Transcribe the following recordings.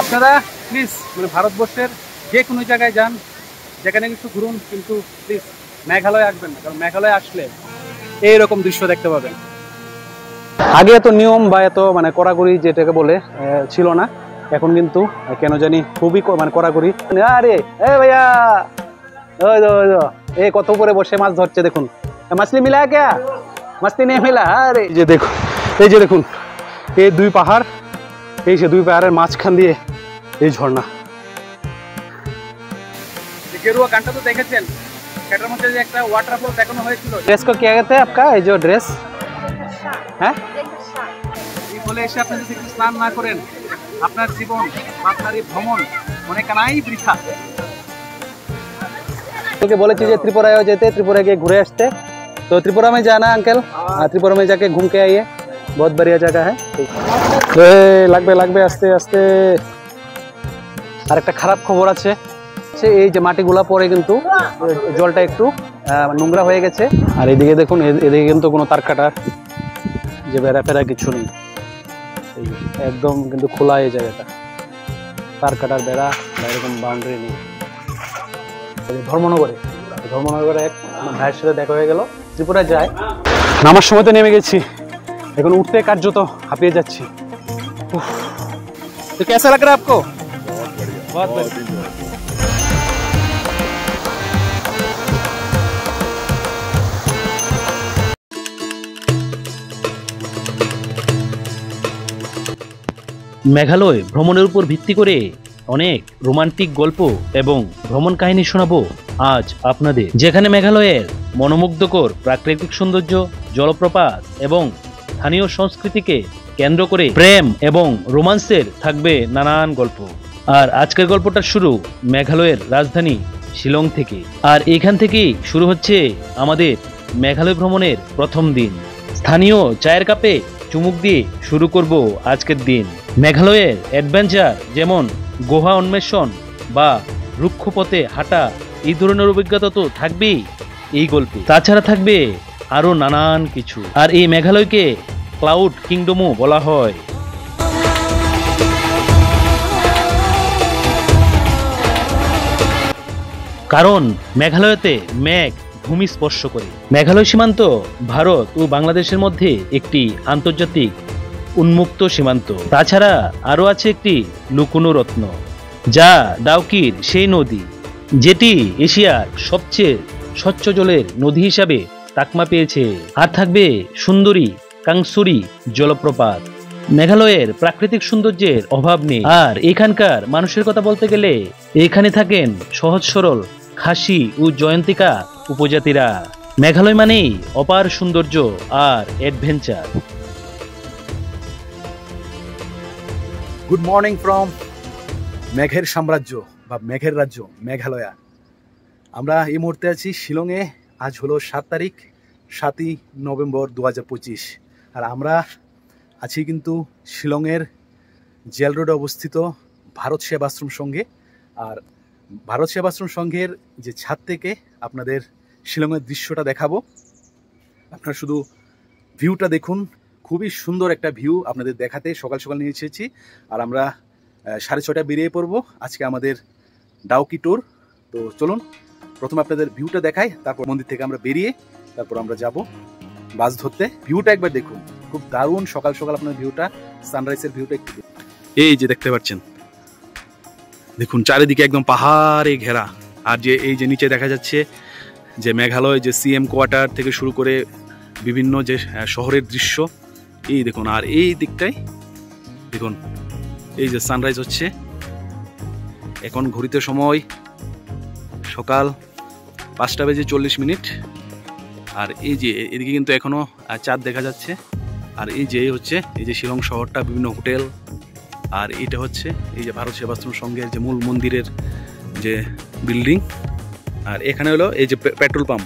আপনারা প্লিজ মানে ভারতবর্ষের যে কোনো জায়গায় যান, যেখানে কিছু ঘুরুন, কিন্তু প্লিজ মেঘালয় আসবেন না, কারণ মেঘালয় আসলে এইরকম দৃশ্য দেখতে পাবেন। আগে এত নিয়ম বা এত মানে কড়াকড়ি যেটাকে বলে ছিল না, এখন কিন্তু কেন জানি খুবই মানে কড়াকড়ি। আরে এ ভাইয়া, এই কত উপরে বসে মাছ ধরছে দেখুন। মাছলি মিলা কে মাছলি নেই মিলা। আরে এই যে দেখুন, এই যে দেখুন, এই দুই পাহাড়, এই যে দুই পাহাড়ের মাঝখান দিয়ে এই ঝর্ণা। গেরুয়া গানটা তো দেখেছেন, সেটার মধ্যে যে একটা ওয়াটারফল দেখানো হয়েছিল। ড্রেস কো क्या कहते हैं आपका, এই যে ড্রেস? হ্যাঁ, এই বলে এসে আপনি যদি স্নান না করেন, আপনার জীবন, আপনার এই ভ্রমণ অনেক কানাই বৃথা। তোকে বলেছি যে त्रिपुराয় যেতে, त्रिपुरा গিয়ে ঘুরে আসতে। तो त्रिपुरा में जाना अंकल, त्रिपुरा में जाके घूम के आइए, बहुत बढ़िया जगह है। লাগবে লাগবে আস্তে আস্তে। আর একটা খারাপ খবর আছে, এই যে মাটিগুলা পরে কিন্তু জলটা একটু নোংরা হয়ে গেছে। আর এদিকে দেখুন, এদিকে কিন্তু কোনো তার কাটার যে বেড়া ফেরা কিছু নেই, একদম কিন্তু খোলা এই জায়গাটা, তার কাটার বেড়া বা এরকম বাউন্ডারি নেই। ধর্মনগরে এক আমার ভাইয়ের সাথে দেখা হয়ে গেল, ত্রিপুরা যায়। নামার সময় তো নেমে গেছি, এখন উঠতে কার্যত হাঁপিয়ে যাচ্ছি। তো कैसा लग रहा है आपको? बहुत बढ़िया। মেঘালয় ভ্রমণের উপর ভিত্তি করে অনেক রোমান্টিক গল্প এবং ভ্রমণ কাহিনী শোনাবো আজ আপনাদের, যেখানে মেঘালয়ের মনোমুগ্ধকর প্রাকৃতিক সৌন্দর্য, জলপ্রপাত এবং স্থানীয় সংস্কৃতিকে কেন্দ্র করে প্রেম এবং রোমান্সের থাকবে নানান গল্প। আর আজকের গল্পটা শুরু মেঘালয়ের রাজধানী শিলং থেকে। আর এখান থেকেই শুরু হচ্ছে আমাদের মেঘালয় ভ্রমণের প্রথম দিন। স্থানীয় চায়ের কাপে চুমুক দিয়ে শুরু করব আজকের দিন। মেঘালয়ের অ্যাডভেঞ্চার যেমন গুহা অন্বেষণ বা রুক্ষপথে হাঁটা, এই ধরনের অভিজ্ঞতা তো থাকবেই এই গল্পে। তাছাড়া থাকবে আরো নানান কিছু। আর এই মেঘালয়কে ক্লাউড কিংডমও বলা হয়, কারণ মেঘালয়তে মেঘ ভূমি স্পর্শ করে। মেঘালয় সীমান্ত ভারত ও বাংলাদেশের মধ্যে একটি আন্তর্জাতিক উন্মুক্ত সীমান্ত। তাছাড়া আরো আছে একটি লুকোনো রত্ন, যা ডাউকির সেই নদী, যেটি এশিয়ার সবচেয়ে স্বচ্ছ জলের নদী হিসাবে তাকমা পেয়েছে। আর থাকবে সুন্দরী কাংসুরি জলপ্রপাত। মেঘালয়ের প্রাকৃতিক সৌন্দর্যের অভাব নেই। আর এখানকার মানুষের কথা বলতে গেলে এখানে থাকেন সহজ সরল খাসি ও জয়ন্তিকা উপজাতিরা। মেঘালয় মানেই অপার সৌন্দর্য আর অ্যাডভেঞ্চার। গুড মর্নিং ফ্রম মেঘের সাম্রাজ্য বা মেঘের রাজ্য মেঘালয়া। আমরা এই মুহূর্তে আছি শিলংয়ে। আজ হলো 7 তারিখ, 7ই নভেম্বর 2025। আর আমরা আছি কিন্তু শিলংয়ের জেল রোডে অবস্থিত ভারত সেবাশ্রম সংঘে। আর ভারত সেবাশ্রম সংঘের যে ছাদ থেকে আপনাদের শিলংয়ের দৃশ্যটা দেখাবো। আপনারা শুধু ভিউটা দেখুন, খুবই সুন্দর একটা ভিউ আপনাদের দেখাতে সকাল সকাল নিয়ে এসেছি। আর আমরা 6:30 বেরিয়ে পড়বো আজকে আমাদের ডাউকি ট্যুর। তো চলুন প্রথমে আপনাদের ভিউটা দেখাই, তারপর মন্দির থেকে আমরা বেরিয়ে তারপর আমরা যাব বাস ধরতে। ভিউটা একবার দেখুন, খুব দারুণ সকাল সকাল আপনার ভিউটা, সানরাইজের ভিউটা একটু এই যে দেখতে পাচ্ছেন। দেখুন চারিদিকে একদম পাহাড়ে ঘেরা। আর যে এই যে নিচে দেখা যাচ্ছে যে মেঘালয় যে সিএম কোয়ার্টার থেকে শুরু করে বিভিন্ন যে শহরের দৃশ্য, এই দেখুন। আর এই দিকটায় দেখুন এই যে সানরাইজ হচ্ছে। এখন ঘড়িতে সময় সকাল 5:40। আর এই যে এদিকে কিন্তু এখনো চাঁদ দেখা যাচ্ছে। আর এই যে হচ্ছে এই যে শিলং শহরটা, বিভিন্ন হোটেল। আর এটা হচ্ছে এই যে ভারত সেবাশ্রম সংঘের যে মূল মন্দিরের যে বিল্ডিং। আর এখানে হলো এই যে পেট্রোল পাম্প।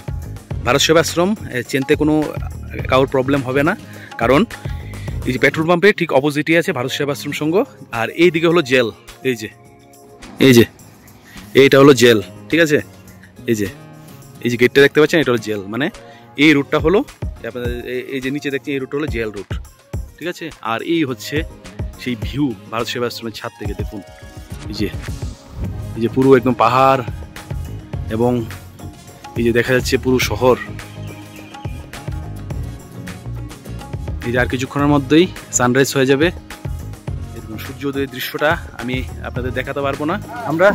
ভারত সেবাশ্রম চিনতে কোনো কারোর প্রবলেম হবে না, কারণ এই যে পেট্রোল পাম্পের ঠিক অপোজিটই আছে ভারত সেবাশ্রম সংঘ। আর এই দিকে হলো জেল, এই যে এইটা হলো জেল, ঠিক আছে। এই যে গেটটা দেখতে পাচ্ছেন, এটা হলো জেল। মানে এই রুটটা হলো আপনাদের এই যে নিচে দেখছেন, এই রুট হলো জেল রুট, ঠিক আছে। আর এই হচ্ছে সেই ভিউ ভারত সেবাশ্রমের ছাদ থেকে দেখুন। এই যে পুরো একদম পাহাড় এবং এই যে দেখা যাচ্ছে পুরো শহর। এই যে আর কিছুক্ষণের মধ্যেই সানরাইজ হয়ে যাবে। সূর্যোদয়ের দৃশ্যটা আমি আপনাদের দেখাতে পারবো না। আমরা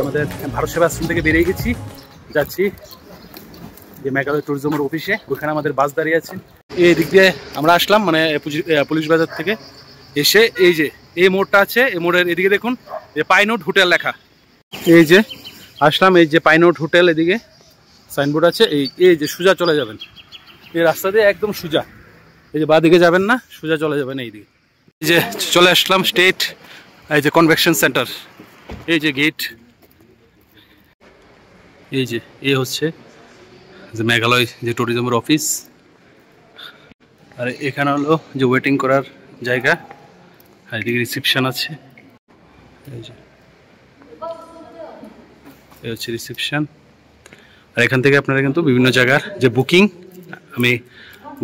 আমাদের ভারত সেবাশ্রম থেকে বেরিয়ে গেছি, যাচ্ছি যে মেঘালয় ট্যুরিজমের অফিসে। ওখানে আমাদের বাস দাঁড়িয়ে আছে। এই দিক দিয়ে আমরা আসলাম, মানে পুলিশ বাজার থেকে এসে এই যে এই মোড়টা আছে, এই মোড়ের এদিকে দেখুন যে পাইনউড হোটেল লেখা। এই যে আসলাম, এই যে পাইনউড হোটেল, এদিকে সাইনবোর্ড আছে। এই যে সোজা চলে যাবেন, এই রাস্তা দিয়ে একদম সোজা, এই যে বাঁ দিকে যাবেন না, সোজা চলে যাবেন এই দিকে। এই যে চলে আসলাম স্টেট এই যে কনভেনশন সেন্টার, এই যে গেট। এই যে এই হচ্ছে যে মেঘালয় যে ট্যুরিজমের অফিস, আর এখানে হলো যে ওয়েটিং করার জায়গা, আর এদিকে রিসেপশন আছে। এই যে এই হচ্ছে রিসেপশন। আর এখান থেকে আপনারা কিন্তু বিভিন্ন জায়গার যে বুকিং, আমি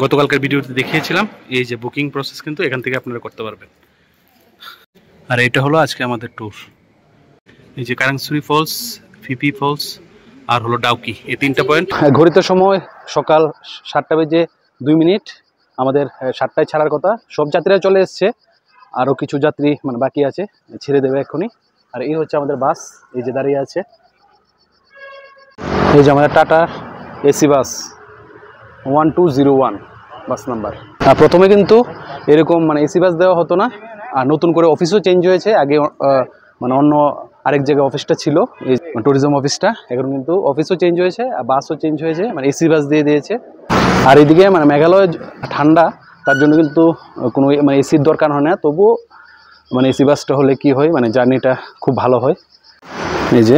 গতকালকার ভিডিওতে দেখিয়েছিলাম, এই যে বুকিং প্রসেস কিন্তু এখান থেকে আপনারা করতে পারবেন। আর এটা হলো আজকে আমাদের ট্যুর। এই যে কারাংসুরি ফলস, ফিপি ফলস, আর হলো ডাউকি, এই 3টা পয়েন্ট। ঘড়িতে সময় সকাল 7:02। আমাদের 7টায় ছাড়ার কথা। সব যাত্রীরা চলে এসছে, আরও কিছু যাত্রী মানে বাকি আছে, ছেড়ে দেবে এক্ষুনি। আর এই হচ্ছে আমাদের বাস, এই যে দাঁড়িয়ে আছে। এই যে আমাদের tata AC bus 1201 bus number. প্রথমে কিন্তু এরকম মানে এসি বাস দেওয়া হতো না, আর নতুন করে অফিসও চেঞ্জ হয়েছে। আগে মানে অন্য আরেক জায়গায় অফিসটা ছিল, এই ট্যুরিজম অফিসটা। এখন কিন্তু অফিসও চেঞ্জ হয়েছে আর বাসও চেঞ্জ হয়েছে, মানে এসি বাস দিয়ে দিয়েছে। আর এদিকে মানে মেঘালয় ঠান্ডা, তার জন্য কিন্তু কোনো মানে এসির দরকার হয় না। তবুও মানে এসি বাসটা হলে কি হয়, মানে জার্নিটা খুব ভালো হয়। এই যে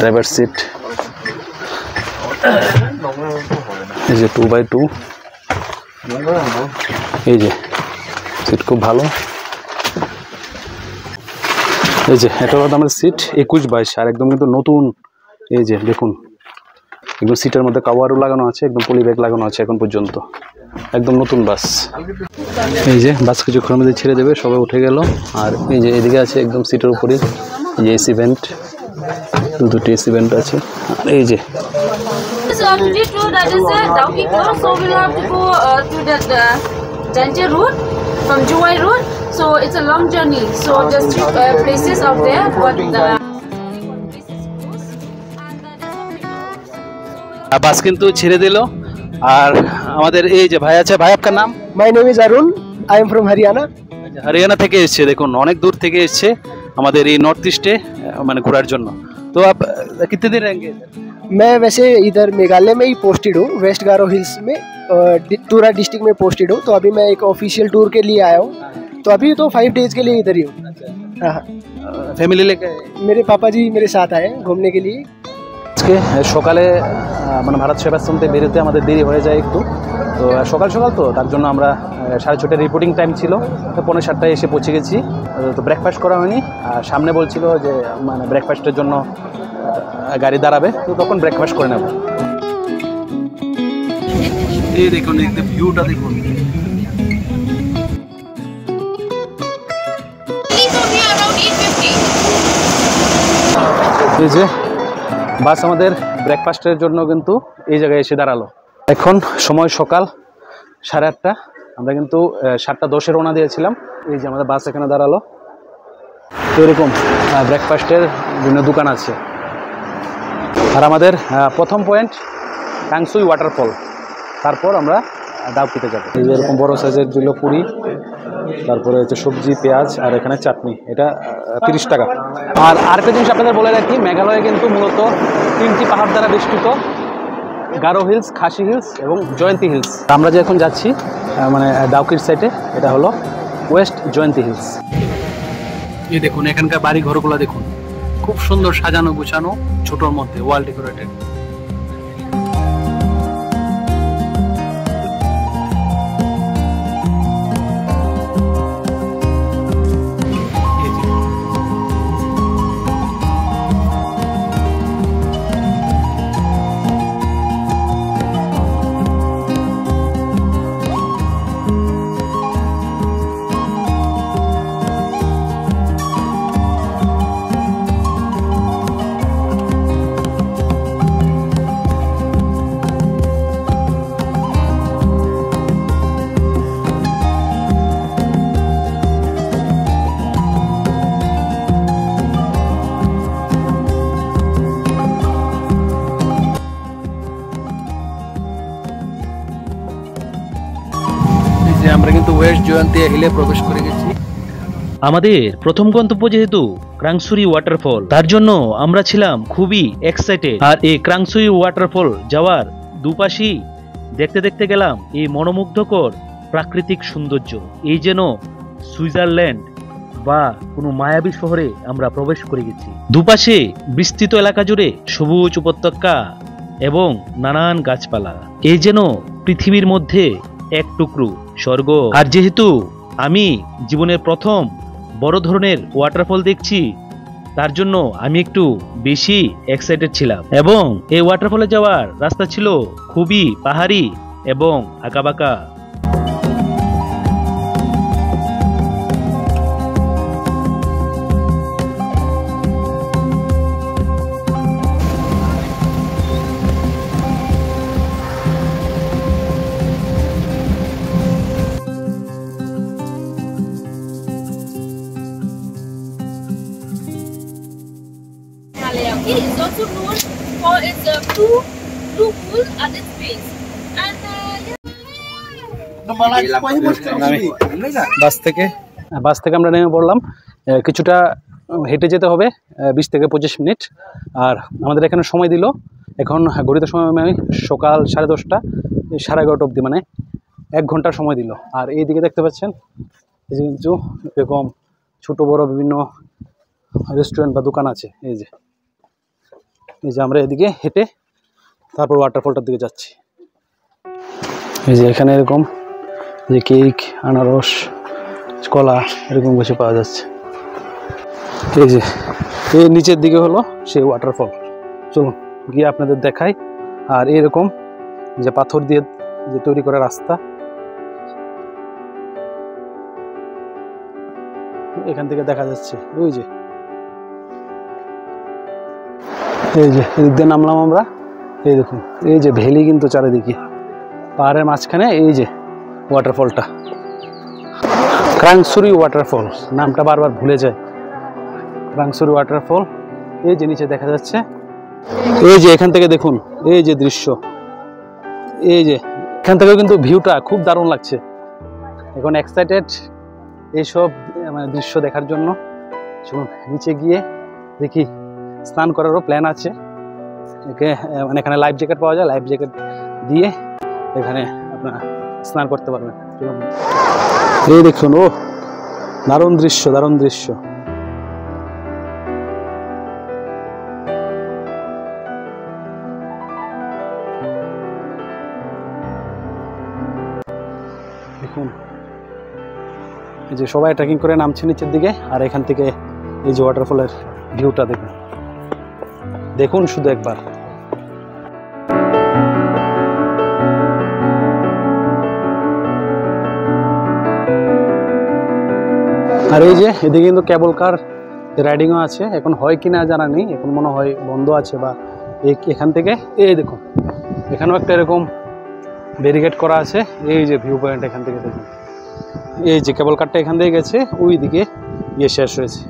ড্রাইভার সিট, এই যে 2x2, এই যে সিট খুব ভালো। এই যে এটা হলো আমার সিট 21-22, আর একদম কিন্তু নতুন। এই যে দেখুন একদম সিটের মধ্যে কাভারও লাগানো আছে, একদম পলি ব্যাগ লাগানো আছে এখন পর্যন্ত, একদম নতুন বাস। এই যে বাস কিছুক্ষণের মধ্যে ছেড়ে দেবে, সবাই উঠে গেল। আর এই যে এদিকে আছে একদম সিটের উপরে এই যে এসি ভেন্ট, দুটি এসি ভেন্ট আছে। আর এই যে Today tour that is a Dauki tour, so we'll have to go to that Danger route from Juwai route. So it's a long journey. So just places out there, but বাস কিন্তু ছেড়ে দিল। আর আমাদের এই যে ভাই আছে, ভাই আপনার নাম? My name is Arun. I am from Haryana. Haryana থেকে এসছে, দেখুন অনেক দূর থেকে এসছে আমাদের এই নর্থ ইস্টে মানে ঘোরার জন্য। তো আপ কিতনে দিন रहेंगे? मैं वैसे इधर मेघालय में ही पोस्टेड हूँ, वेस्ट गारो हिल्स में, तुरा डिस्ट्रिक्ट में पोस्टेड हूँ। तो अभी मैं एक ऑफिशियल टूर के लिए आया हूँ, तो अभी तो 5 डेज के लिए इधर ही हूँ। हाँ, फैमिली लेके मेरे पापा जी मेरे साथ आए हैं घूमने के लिए। আজকে সকালে মানে ভারত সেবাশ্রম থেকে বেরোতে আমাদের দেরি হয়ে যায় একটু। তো সকাল সকাল তো তার জন্য আমরা 6:30 রিপোর্টিং টাইম ছিল, তো 6:45 এসে পৌঁছে গেছি। তো ব্রেকফাস্ট করা হয়নি, আর সামনে বলছিল যে মানে ব্রেকফাস্টের জন্য গাড়ি দাঁড়াবে, তো তখন ব্রেকফাস্ট করে নেব। এই দেখুন একদম ভিউটা দেখুন। এই যে বাস আমাদের ব্রেকফাস্টের জন্য কিন্তু এই জায়গায় এসে দাঁড়ালো। এখন সময় সকাল 8:30। আমরা কিন্তু 7:10 রওনা দিয়েছিলাম। এই যে আমাদের বাস এখানে দাঁড়ালো। তো এরকম ব্রেকফাস্টের বিভিন্ন দোকান আছে। আর আমাদের প্রথম পয়েন্ট কাংসুই ওয়াটারফল, তারপর আমরা ডাউকিতে যাব। এই যে এরকম বড় সাইজের দিলো পুরি, তারপরে হচ্ছে সবজি, পেঁয়াজ, আর এখানে চাটনি, এটা 30 টাকা। আর আরেকটা জিনিস আপনাদের বলে রাখি, মেঘালয়ে কিন্তু মূলত 3টি পাহাড় দ্বারা বেষ্টিত, গারো হিলস, খাসি হিলস এবং জয়ন্তী হিলস। আমরা যে এখন যাচ্ছি মানে ডাউকির সাইডে, এটা হলো ওয়েস্ট জয়ন্তী হিলস। এই দেখুন এখানকার বাড়ি ঘরগুলো দেখুন, খুব সুন্দর সাজানো গুছানো, ছোটোর মধ্যে ওয়াল ডেকোরেটেড। আমরা কিন্তু ওয়েস্ট জয়ন্তিয়া হিলে প্রবেশ করে গেছি। আমাদের প্রথম গন্তব্য যেহেতু ক্রাংসুরি ওয়াটারফল, তার জন্য আমরা ছিলাম খুবই এক্সাইটেড। আর এই ক্রাংসুরি ওয়াটারফল যাওয়ার দুপাশেই দেখতে দেখতে গেলাম এই মনোমুগ্ধকর প্রাকৃতিক সৌন্দর্য। এই যেন সুইজারল্যান্ড বা কোনো মায়াবী শহরে আমরা প্রবেশ করে গেছি। দুপাশে বিস্তৃত এলাকা জুড়ে সবুজ উপত্যকা এবং নানান গাছপালা, এই যেন পৃথিবীর মধ্যে এক টুকরো স্বর্গ। আর যেহেতু আমি জীবনের প্রথম বড় ধরনের ওয়াটারফল দেখছি, তার জন্য আমি একটু বেশি এক্সাইটেড ছিলাম। এবং এই ওয়াটারফলে যাওয়ার রাস্তা ছিল খুবই পাহাড়ি এবং আঁকাবাঁকা। It is also known for its blue pool at its base. And বাস থেকে আমরা নেমে পড়লাম। কিছুটা হেঁটে যেতে হবে 20 থেকে 25 মিনিট। আর আমাদের এখানে সময় দিল, এখন ঘড়িতে সময় সকাল 10:30, 11:30 অবধি, মানে 1 ঘন্টার সময় দিল। আর এই দিকে দেখতে পাচ্ছেন এই যে কিন্তু এরকম ছোট বড় বিভিন্ন রেস্টুরেন্ট বা দোকান আছে। এই যে আমরা এদিকে হেঁটে তারপর ওয়াটারফলটার দিকে যাচ্ছি। এই যে এখানে এরকম যে কেক, আনারস, কলা এরকম কিছু পাওয়া যাচ্ছে। এই যে এই নিচের দিকে হলো সেই ওয়াটারফল। চলুন গিয়ে আপনাদের দেখাই। আর এরকম যে পাথর দিয়ে যে তৈরি করা রাস্তা, এখান থেকে দেখা যাচ্ছে। ওই যে এই যে এদিক দিয়ে নামলাম আমরা। এই দেখুন এই যে ভ্যালি কিন্তু চারিদিকে, পাহাড়ের মাঝখানে এই যে ওয়াটারফলটা, ক্রাংসুরি ওয়াটারফল। নামটা বারবার ভুলে যায়। ক্রাংসুরি ওয়াটারফল এই যে নিচে দেখা যাচ্ছে। এই যে এখান থেকে দেখুন এই যে দৃশ্য, এই যে এখান থেকেও কিন্তু ভিউটা খুব দারুণ লাগছে। এখন এক্সাইটেড এইসব মানে দৃশ্য দেখার জন্য। চলুন নিচে গিয়ে দেখি। স্নান করারও প্ল্যান আছে। মানে এখানে লাইফ জ্যাকেট পাওয়া যায়, লাইফ জ্যাকেট দিয়ে এখানে আপনারা স্নান করতে পারবেন। এই দেখুন, ও দারুণ দৃশ্য, দারুণ দৃশ্য। দেখুন এই যে সবাই ট্রেকিং করে নামছে নিচের দিকে। আর এখান থেকে এই যে ওয়াটারফলের ভিউটা দেখুন, দেখুন শুধু একবার। আর এই যে এদিকে কিন্তু কেবল কার রাইডিংও আছে। এখন হয় কিনা জানা নেই, এখন মনে হয় বন্ধ আছে। বা এখান থেকে এই দেখুন এখানেও একটা এরকম ব্যারিকেড করা আছে। এই যে ভিউ পয়েন্ট, এখান থেকে দেখুন এই যে কেবল কারটা এখান থেকে গেছে, ওই দিকে গিয়ে শেষ হয়েছে।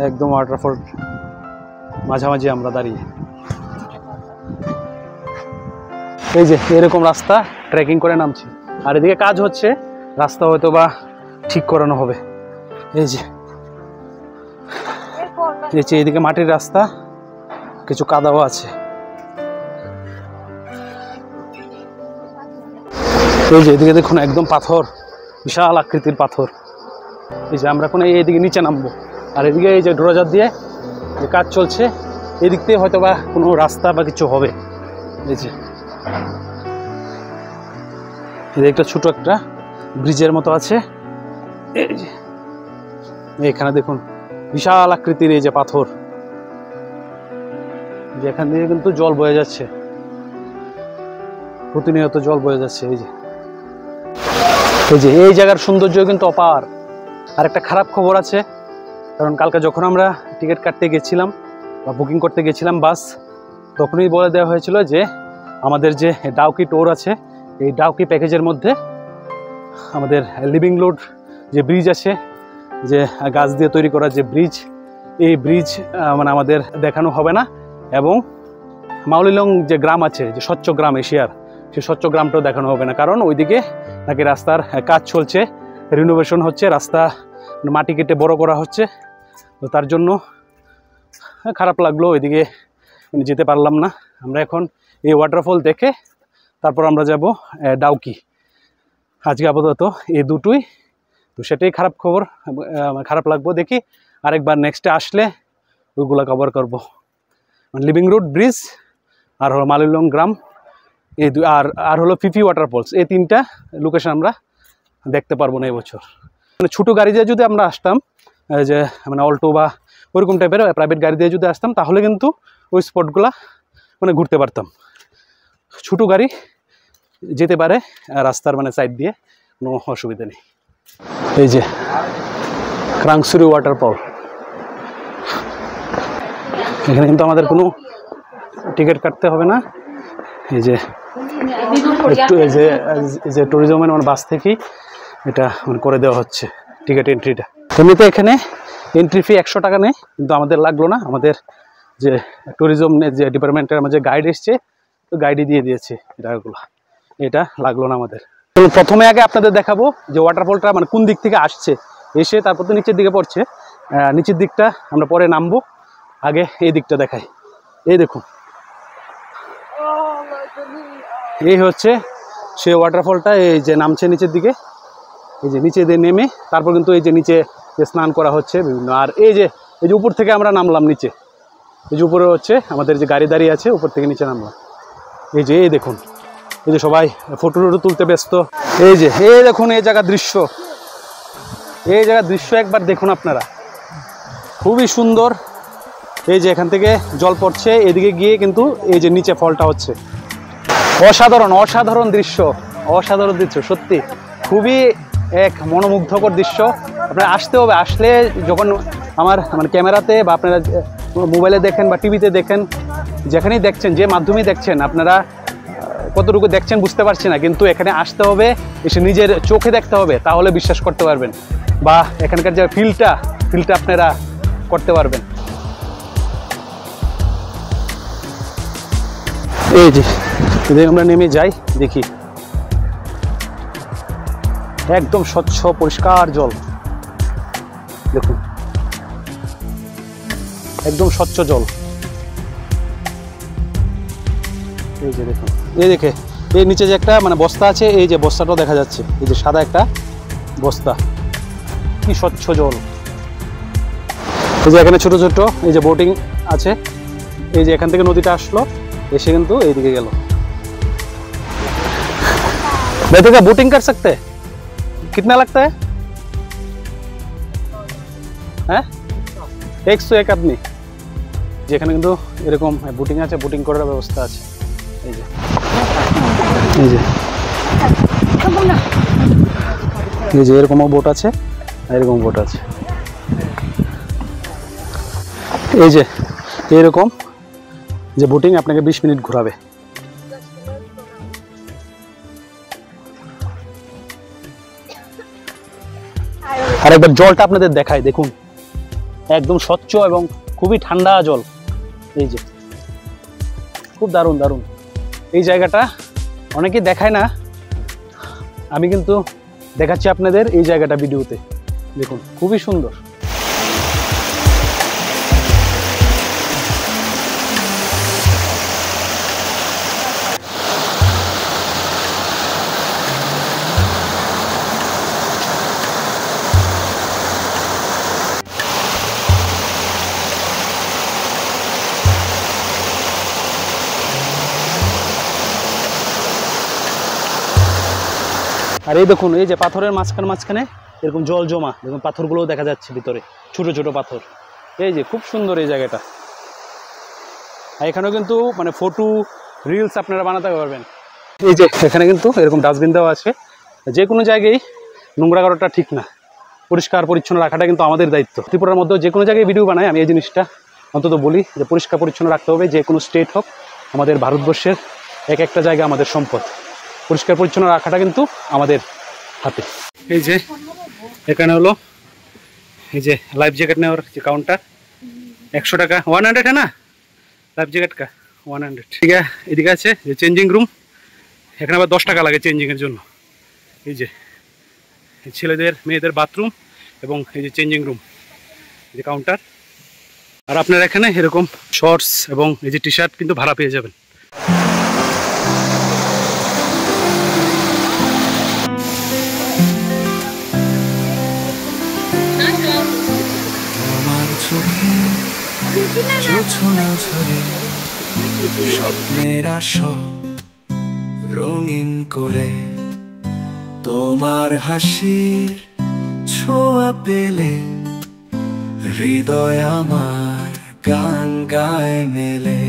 একদম ওয়াটারফল মাঝামাঝি আমরা দাঁড়িয়ে। এই যে এরকম রাস্তা ট্রেকিং করে নামছি। আর এদিকে কাজ হচ্ছে, রাস্তা হয়তো বা ঠিক করানো হবে। এই যে এইদিকে মাটির রাস্তা, কিছু কাদাও আছে। এই যে এদিকে দেখুন একদম পাথর, বিশাল আকৃতির পাথর। এই যে আমরা এখন এইদিকে নিচে নামবো। আর এদিকে এই যে ড্রোজার দিয়ে যে কাজ চলছে, এদিক থেকে হয়তো বা কোনো রাস্তা বা কিছু হবে। এই যে একটা ছোট একটা ব্রিজের মতো আছে। এই যে এখানে দেখুন বিশাল আকৃতির এই যে পাথর, যেখান থেকে কিন্তু জল বয়ে যাচ্ছে, প্রতিনিয়ত জল বয়ে যাচ্ছে। এই যে এই জায়গার সৌন্দর্য কিন্তু অপার। আর একটা খারাপ খবর আছে, কারণ কালকে যখন আমরা টিকিট কাটতে গেছিলাম বা বুকিং করতে গেছিলাম বাস, তখনই বলে দেওয়া হয়েছিল যে আমাদের যে ডাউকি ট্যুর আছে, এই ডাউকি প্যাকেজের মধ্যে আমাদের লিভিং লোড যে ব্রিজ আছে, যে গাছ দিয়ে তৈরি করা যে ব্রিজ, এই ব্রিজ মানে আমাদের দেখানো হবে না। এবং মাউলিলং যে গ্রাম আছে, যে স্বচ্ছ গ্রাম এশিয়ার, সেই স্বচ্ছ গ্রামটাও দেখানো হবে না, কারণ ওইদিকে নাকি রাস্তার কাজ চলছে, রিনোভেশন হচ্ছে, রাস্তা মাটি কেটে বড় করা হচ্ছে। তো তার জন্য খারাপ লাগলো, ওইদিকে যেতে পারলাম না। আমরা এখন এই ওয়াটারফল দেখে তারপর আমরা যাব ডাউকি। আজকে আপাতত এই দুটোই, তো সেটাই খারাপ খবর, খারাপ লাগবো। দেখি আরেকবার নেক্সটে আসলে ওইগুলো কভার করব। মানে লিভিং রোড ব্রিজ আর হলো মালিলং গ্রাম, এই দুই আর হলো ফিফি ওয়াটারফলস, এই তিনটা লোকেশন আমরা দেখতে পারবো না এবছর। মানে ছোটো গাড়ি দিয়ে যদি আমরা আসতাম, যে মানে অল্টো বা ওরকম টাইপের প্রাইভেট গাড়ি দিয়ে যদি আসতাম, তাহলে কিন্তু ওই স্পটগুলা মানে ঘুরতে পারতাম। ছোটো গাড়ি যেতে পারে রাস্তার মানে সাইড দিয়ে, কোনো অসুবিধা নেই। এই যে ক্রাংসুরি ওয়াটারফল, এখানে কিন্তু আমাদের কোনো টিকিট কাটতে হবে না। এই যে একটু এই যে ট্যুরিজমের মানে বাস থেকেই এটা মানে করে দেওয়া হচ্ছে টিকিট এন্ট্রিটা। এমনিতে এখানে এন্ট্রি ফি 100 টাকা নেই, কিন্তু আমাদের লাগলো না। আমাদের যে ট্যুরিজম যে ডিপার্টমেন্টের আমার যে গাইড এসছে, তো গাইডই দিয়ে দিয়েছে টাকাগুলো, এটা লাগলো না আমাদের। প্রথমে আগে আপনাদের দেখাবো যে ওয়াটারফলটা মানে কোন দিক থেকে আসছে, এসে তারপর তো নিচের দিকে পড়ছে। নিচের দিকটা আমরা পরে নামবো, আগে এই দিকটা দেখাই। এই দেখুন, এই হচ্ছে সে ওয়াটারফলটা, এই যে নামছে নিচের দিকে, এই যে নিচে দিয়ে নেমে তারপর কিন্তু এই যে নিচে যে স্নান করা হচ্ছে বিভিন্ন। আর এই যে উপর থেকে আমরা নামলাম নিচে, এই যে উপরে হচ্ছে আমাদের যে গাড়ি দাঁড়িয়ে আছে, উপর থেকে নিচে নামলাম। এই যে এই দেখুন, এই যে সবাই ফটো তুলতে ব্যস্ত। এই যে এই দেখুন এই জায়গার দৃশ্য, এই জায়গার দৃশ্য একবার দেখুন আপনারা, খুবই সুন্দর। এই যে এখান থেকে জল পড়ছে, এদিকে গিয়ে কিন্তু এই যে নিচে ফলটা হচ্ছে। অসাধারণ অসাধারণ দৃশ্য, অসাধারণ দৃশ্য, সত্যি খুবই এক মনোমুগ্ধকর দৃশ্য। আপনারা আসতে হবে, আসলে যখন আমার মানে ক্যামেরাতে বা আপনারা মোবাইলে দেখেন বা টিভিতে দেখেন, যেখানেই দেখছেন, যে মাধ্যমেই দেখছেন, আপনারা কতটুকু দেখছেন বুঝতে পারছি না, কিন্তু এখানে আসতে হবে, এসে নিজের চোখে দেখতে হবে, তাহলে বিশ্বাস করতে পারবেন, বা এখানকার যে ফিলটা আপনারা করতে পারবেন। এই যে যদি আমরা নেমে যাই, দেখি একদম স্বচ্ছ পরিষ্কার জল, দেখুন একদম স্বচ্ছ জল। এই যে দেখুন, এই দেখে এই নিচে যে একটা মানে বস্তা আছে, এই যে বস্তাটাও দেখা যাচ্ছে, এই যে সাদা একটা বস্তা, কি স্বচ্ছ জল। এই যে এখানে ছোট ছোট এই যে বোটিং আছে, এই যে এখান থেকে নদীটা আসলো, এসে কিন্তু এইদিকে গেল। बैठे का बोटिंग कर सकते हैं? कितना लगता है? হ্যাঁ 101 আদমি। যেখানে কিন্তু এরকম বোটিং আছে, বোটিং করার ব্যবস্থা আছে। এই যে এই যে এরকম বোট আছে, এরকম বোট আছে। এই যে এরকম যে বোটিং আপনাকে 20 মিনিট ঘোরাবে। আর একবার জলটা আপনাদের দেখাই, দেখুন একদম স্বচ্ছ এবং খুবই ঠান্ডা জল। এই যে খুব দারুণ দারুণ এই জায়গাটা, অনেকেই দেখায় না, আমি কিন্তু দেখাচ্ছি আপনাদের এই জায়গাটা ভিডিওতে। দেখুন খুবই সুন্দর। আর এই দেখুন এই যে পাথরের মাঝখানে এরকম জল জমা, দেখুন পাথরগুলোও দেখা যাচ্ছে ভিতরে, ছোট ছোট পাথর। এই যে খুব সুন্দর এই জায়গাটা। আর এখানেও কিন্তু মানে ফটো রিলস আপনারা বানাতে পারবেন। এই যে এখানে কিন্তু এরকম ডাস্টবিন দেওয়া আছে। যে কোনো জায়গায় নোংরা করাটা ঠিক না, পরিষ্কার পরিচ্ছন্ন রাখাটা কিন্তু আমাদের দায়িত্ব। ত্রিপুরার মধ্যে যে কোনো জায়গায় ভিডিও বানাই, আমি এই জিনিসটা অন্তত বলি যে পরিষ্কার পরিচ্ছন্ন রাখতে হবে। যে কোনো স্টেট হোক, আমাদের ভারতবর্ষের এক একটা জায়গা আমাদের সম্পদ, পরিষ্কার পরিচ্ছন্ন রাখাটা কিন্তু আমাদের হাতে। এই যে এখানে হলো এই যে লাইফ জ্যাকেট নেওয়ার যে কাউন্টার, 100 টাকা, 100 है ना লাইফ জ্যাকেট का 100। ঠিক আছে, এদিকে আছে যে চেঞ্জিং রুম, এখানে আবার 10 টাকা লাগে চেঞ্জিংয়ের জন্য। এই যে ছেলেদের মেয়েদের বাথরুম এবং এই যে চেঞ্জিং রুম, এই যে কাউন্টার। আর আপনারা এখানে এরকম শর্টস এবং এই যে টি শার্ট কিন্তু ভাড়া পেয়ে যাবেন। স্বপ্নের আসর রঙিন করে তোমার হাসির ছোঁয়া পেলে হৃদয় আমার গান গায় মেলে।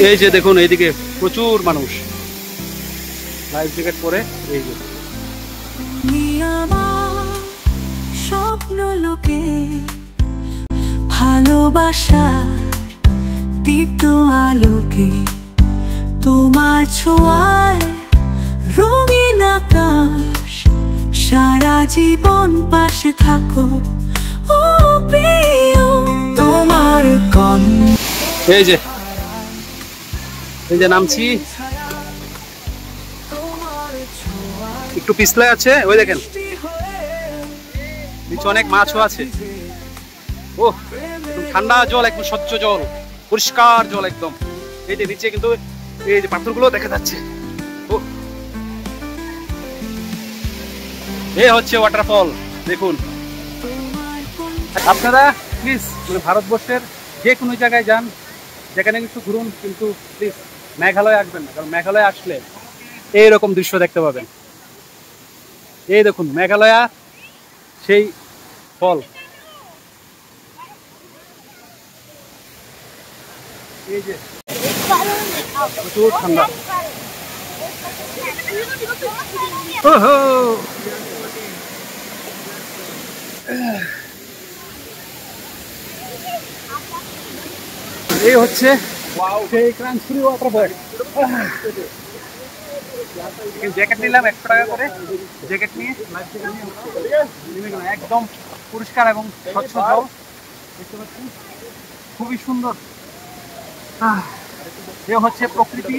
এই যে দেখুন এইদিকে প্রচুর মানুষ লাইফ জ্যাকেট পরে। এই যে স্বপ্ন লোকে ভালোবাসার দীপ্ত আলোকে তোমার ছোঁয়ায় রঙিন আকাশ সারা জীবন পাশে থাকো ও প্রিয় তোমার কন। এই যে নামছি, একটু পিছলে আছে, ওই দেখেন নিচে অনেক মাছও আছে। ও ঠান্ডা জল, একদম স্বচ্ছ জল, পরিষ্কার জল একদম। এই যে নিচে কিন্তু এই যে পাথরগুলো দেখা যাচ্ছে। ও এই হচ্ছে ওয়াটারফল দেখুন। আপনারা প্লিজ মানে ভারতবর্ষের যে কোনো জায়গায় যান, যেখানে কিছু ঘুরুন, কিন্তু প্লিজ মেঘালয় আসবেন না, কারণ মেঘালয় আসলে এইরকম দৃশ্য দেখতে পাবেন। এই দেখুন মেঘালয়া সেই ফল। এই যে প্রচুর ঠান্ডা। ওহো এই হচ্ছে সেই ক্রান্সপুরি ওয়াটারফল। জ্যাকেট নিলাম 100 টাকা করে, জ্যাকেট নিয়ে একদম পরিষ্কার এবং স্বচ্ছ জল দেখতে পাচ্ছি, খুবই সুন্দর। এ হচ্ছে প্রকৃতি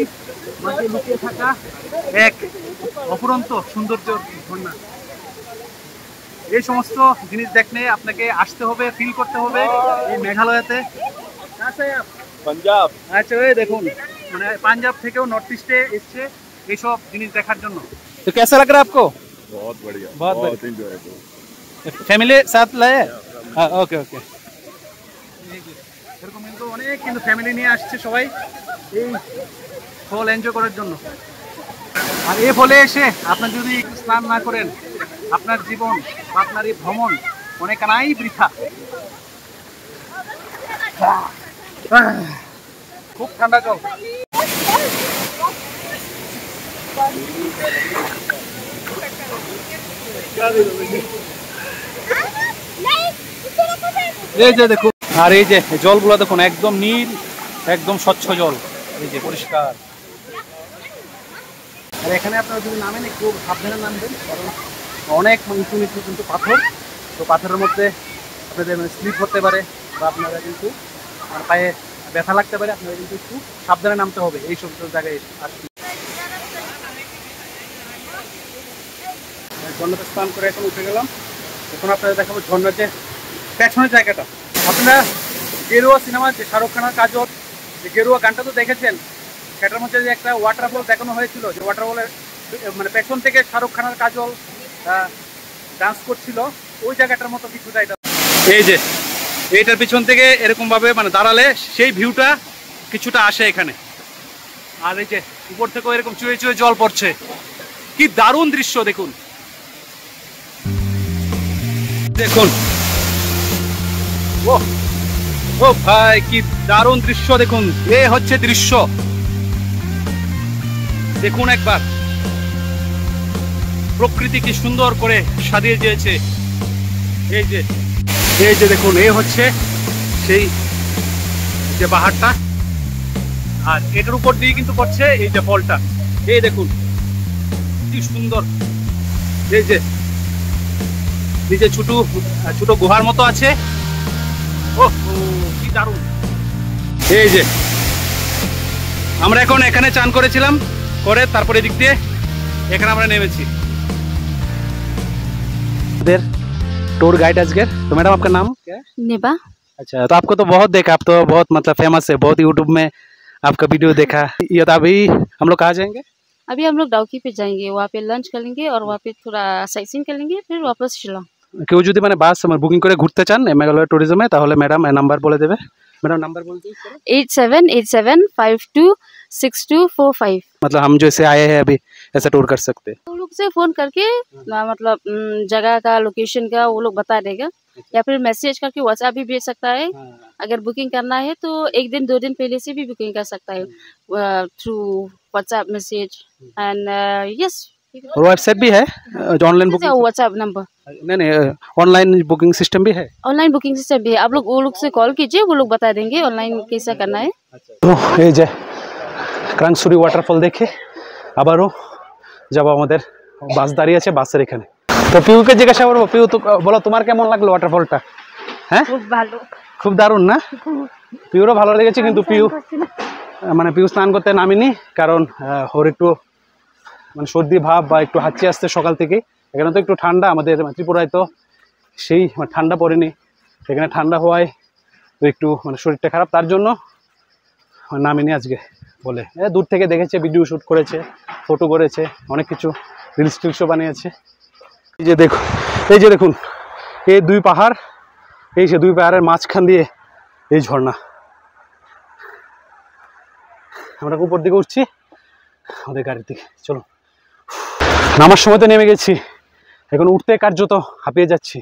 মাঝে লুকিয়ে থাকা এক অফুরন্ত সৌন্দর্য ঝর্ণা। এই সমস্ত জিনিস দেখলে আপনাকে আসতে হবে, ফিল করতে হবে এই মেঘালয়াতে। পাঞ্জাব, আচ্ছা ওই দেখুন মানে পাঞ্জাব থেকেও নর্থ ইস্টে এসছে এইসব জিনিস দেখার জন্য। তো कैसा लग रहा है आपको? बहुत बढ़िया, बहुत enjoyable। फैमिली साथ लाए? हाँ ओके ओके। এরকম কিন্তু অনেক কিন্তু ফ্যামিলি নিয়ে আসছে সবাই এই ফল এনজয় করার জন্য। আর এই ফলে এসে আপনি যদি স্নান না করেন, আপনার জীবন বা আপনার এই ভ্রমণ অনেকটাই বৃথা। খুব ঠান্ডা জল। এই যে দেখুন, আর এই যে জলগুলো দেখুন একদম নীল, একদম স্বচ্ছ জল, এই যে পরিষ্কার। আর এখানে আপনারা যদি নামেন একটু সাবধানে নামবেন, কারণ অনেক নিচু নিচু কিন্তু পাথর, তো পাথরের মধ্যে আপনাদের স্লিপ হতে পারে বা আপনারা কিন্তু পায়ে ব্যথা লাগতে পারে। আপনারা কিন্তু একটু সাবধানে নামতে হবে এই সব জায়গায় আসলে। ঝর্ণাতে স্নান করে এখন উঠে গেলাম। এখন আপনারা দেখাবো ঝর্ণার যে পেছনের জায়গাটা। আপনারা গেরুয়া সিনেমা যে শাহরুখ খানের কাজল, যে গেরুয়া গানটা তো দেখেছেন, সেটার মধ্যে যে একটা ওয়াটারফল দেখানো হয়েছিল, যে ওয়াটারফলের মানে পেছন থেকে শাহরুখ খানের কাজল ডান্স করছিল, ওই জায়গাটার মতো কিছুটা এটা। এই যে এইটার পিছন থেকে এরকম ভাবে মানে দাঁড়ালে সেই ভিউটা কিছুটা আসে এখানে। আর এই যে উপর থেকেও এরকম চুয়ে চুয়ে জল পড়ছে, কি দারুণ দৃশ্য দেখুন। দেখুন ও ও ভাই কি দারুণ দৃশ্য দেখুন। এ হচ্ছে দৃশ্য দেখুন একবার, প্রকৃতি কি সুন্দর করে সাজিয়ে দিয়েছে। এই যে দেখুন, এ হচ্ছে সেই যে পাহাড়টা, আর এটার উপর দিয়ে কিন্তু পড়ছে এই যে ফলটা। এই দেখুন কি সুন্দর। এই যে নিচে ছোট ছোট গুহার মতো আছে। ও কি দারুণ। এই যে আমরা এখন এখানে চান করেছিলাম, করে তারপরে এদিক দিয়ে এখানে আমরা নেমেছি। टूर गाइड अजगर। तो मैडम आपका नाम क्या है? निभा। अच्छा, तो आपको तो बहुत देखा, आप तो बहुत मतलब फेमस है, बहुत यूट्यूब में आपका वीडियो देखा। ये तो अभी हम लोग कहाँ जाएंगे? अभी हम लोग डाउकी पे जाएंगे, वहाँ पे लंच करेंगे और वहाँ पे थोड़ा साइटसिंग करेंगे, फिर वापस शिलोंग। কেউ যদি মানে বাস আমার বুকিং করে ঘুরতে চান মেঘালয় ট্যুরিজমে, তাহলে ম্যাডাম নাম্বার বলে দেবে। ম্যাডাম नाम्बर बोल दीजिए। 8787526245। मतलब हम जैसे आए हैं अभी ऐसा टूर कर सकते हैं। वो लोग से फोन करके मतलब जगह का लोकेशन का वो लोग बता देगा, या फिर मैसेज करके व्हाट्सएप भी भेज सकता है। अगर बुकिंग करना है तो 1 दिन 2 दिन पहले से भी बुकिंग कर सकता है through WhatsApp message and yes. और वेबसाइट भी है जो ऑनलाइन बुकिंग, व्हाट्सएप नंबर नहीं ऑनलाइन बुकिंग सिस्टम भी है। ऑनलाइन बुकिंग सिस्टम भी है, आप लोग वो लोग से कॉल कीजिए, वो लोग बता देंगे ऑनलाइन कैसा करना है। তো এই যে ক্রাংসুরি ওয়াটারফল দেখে আবারও যাব, আমাদের বাস দাঁড়িয়ে আছে বাসের এখানে। তো পিউকে জিজ্ঞাসা করবো, পিউ তো বলো তোমার কেমন লাগলো ওয়াটারফলটা? হ্যাঁ খুব ভালো, খুব দারুণ না? পিউরও ভালো লেগেছে, কিন্তু পিউ মানে পিউ স্নান করতে নামিনি, কারণ ওর একটু মানে সর্দি ভাব বা একটু হাঁচি আসছে সকাল থেকে। এখানে তো একটু ঠান্ডা, আমাদের ত্রিপুরায় তো সেই ঠান্ডা পড়েনি, সেখানে ঠান্ডা হওয়ায় তো একটু মানে শরীরটা খারাপ, তার জন্য নামিনি আজকে বলে। দূর থেকে দেখেছে, ভিডিও শ্যুট করেছে, ফটো করেছে, অনেক কিছু রিলস টিলসও বানিয়েছে। এই যে দেখুন, এই যে দেখুন, এই দুই পাহাড়, এই সে দুই পাহাড়ের মাঝখান দিয়ে এই ঝর্ণা। আমরা উপর দিকে উঠছি আমাদের গাড়ির দিকে। চলো, নামার সময় তো নেমে গেছি, এখন উঠতে কার্যত হাঁপিয়ে যাচ্ছি।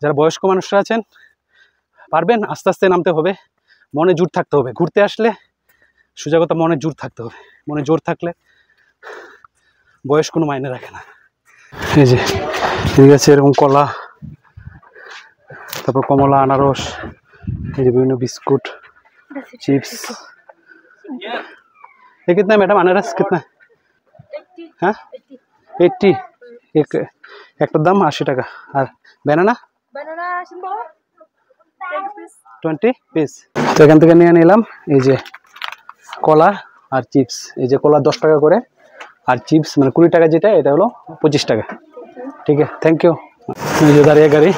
যারা বয়স্ক মানুষরা আছেন পারবেন, আস্তে আস্তে নামতে হবে, মনে জোর থাকতে হবে। ঘুরতে আসলে সোজা কথা মনে জোর থাকতে হবে, মনে জোর থাকলে বয়স কোনো মাইনে রাখে না। এই যে ঠিক আছে, এরকম কলা, তারপর কমলা, আনারস, এই যে বিভিন্ন বিস্কুট, চিপস। ये कितना है मैडम? अनारस कितना है? हाँ 80 একটার দাম 80 টাকা। আর ব্যানানা 20 পিস। তো এখান থেকে নিয়ে নিলাম এই যে কলা আর চিপস। এই যে কলা 10 টাকা করে, আর চিপস মানে 20 টাকা যেটা, এটা হলো 25 টাকা। ঠিক আছে, থ্যাংক ইউ। এই যে দাঁড়িয়ে গাড়ি,